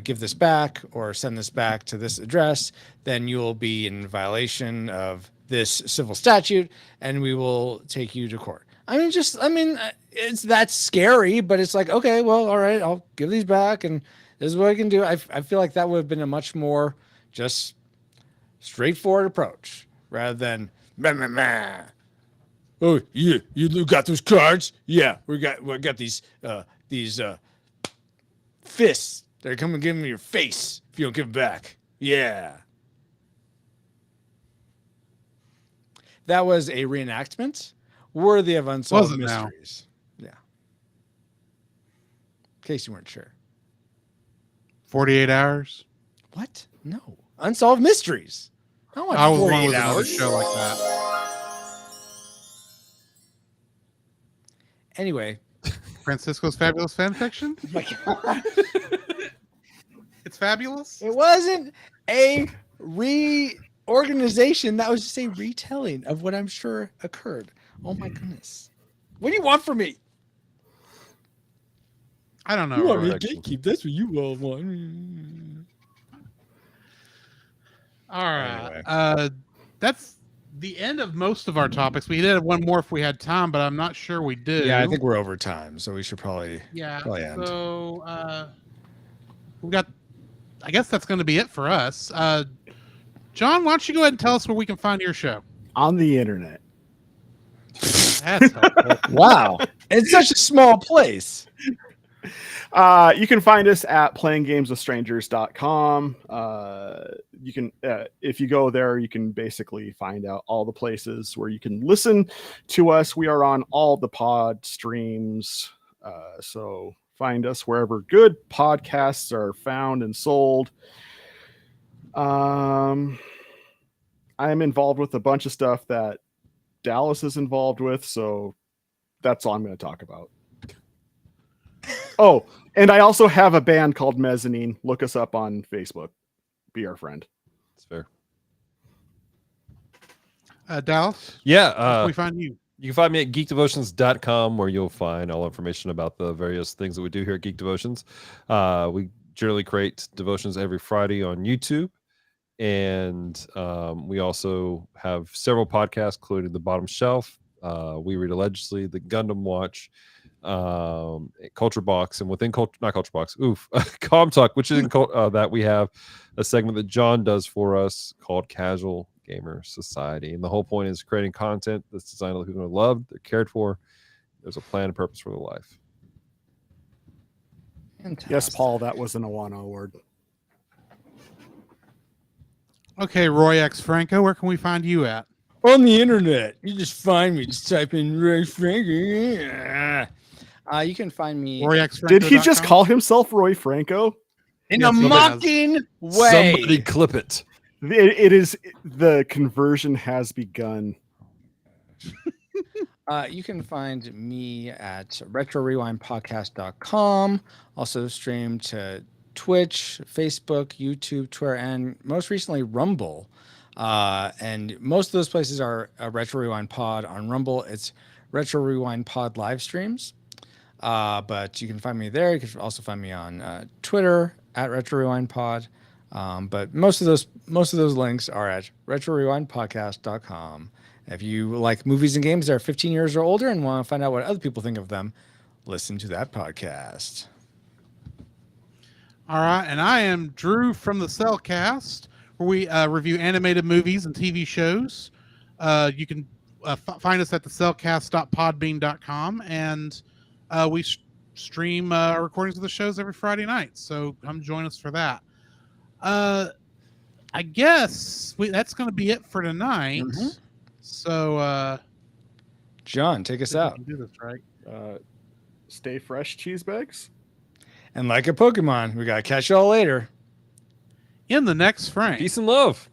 give this back or send this back to this address, then you will be in violation of this civil statute, and we will take you to court. It's that scary, but it's like, okay, well, all right, I'll give these back, and this is what I can do. I feel like that would have been a much more just straightforward approach rather than, meh, meh, meh. Oh, yeah, you got those cards? Yeah, we got these fists. They're coming to give me your face if you don't give it back. Yeah. That was a reenactment worthy of unsolved Was it now? mysteries. Yeah. In case you weren't sure. 48 hours. What? No. Unsolved mysteries. I don't want I was 48 wrong with another hours. show like that. Anyway. Francisco's Fabulous Fan Fiction. Oh my God. It's fabulous. It wasn't a reorganization. That was just a retelling of what I'm sure occurred. Oh my goodness. What do you want from me? I don't know. You want me Roy. to gatekeep? That's what you all want. All right. Anyway. That's the end of most of our topics. We did have one more if we had time, but I'm not sure we do. Yeah, I think we're over time, so we should probably end. So we got. I guess that's going to be it for us. John, why don't you go ahead and tell us where we can find your show? On the internet. That's helpful. Wow. It's such a small place. You can find us at playinggameswithstrangers.com. You can, if you go there, you can basically find out all the places where you can listen to us. We are on all the pod streams. So find us wherever good podcasts are found and sold. I'm involved with a bunch of stuff that Dallas is involved with, so that's all I'm going to talk about. Oh, and I also have a band called Mezzanine. Look us up on Facebook. Be our friend. It's fair. Dallas? Yeah. Where can we find you? You can find me at geekdevotions.com, where you'll find all information about the various things that we do here at Geek Devotions. We generally create devotions every Friday on YouTube. And we also have several podcasts, including The Bottom Shelf, We Read Allegedly, The Gundam Watch, Culture Box, and within not Culture Box, Com Talk, which is in that we have a segment that John does for us called Casual Gamer Society. And the whole point is creating content that's designed to people who are loved, they're cared for. There's a plan and purpose for their life. Fantastic. Yes, Paul, that was an Awano word. Okay, Roy X Franco, where can we find you at? On the internet. You just find me. Just type in Roy Franco. You can find me Roy X Franco. Did he just call himself Roy Franco? in Yes, a he does. mocking way. Somebody clip it. It is, the conversion has begun. You can find me at retrorewindpodcast.com. Also stream to Twitch, Facebook, YouTube, Twitter, and most recently Rumble. And most of those places are Retro Rewind Pod. On Rumble, it's Retro Rewind Pod live streams. But you can find me there. You can also find me on Twitter at Retro Rewind Pod. But most of those links are at retrorewindpodcast.com. If you like movies and games that are 15 years or older and want to find out what other people think of them, listen to that podcast. All right, and I am Drew from the Cellcast, where we review animated movies and TV shows. You can find us at thecellcast.podbean.com, and we stream recordings of the shows every Friday night. So come join us for that. I guess that's going to be it for tonight. Mhm. So, John, take us out. do this right. Stay fresh, cheese bags. And like a Pokemon, we got to catch y'all later. In the next frame. Peace and love.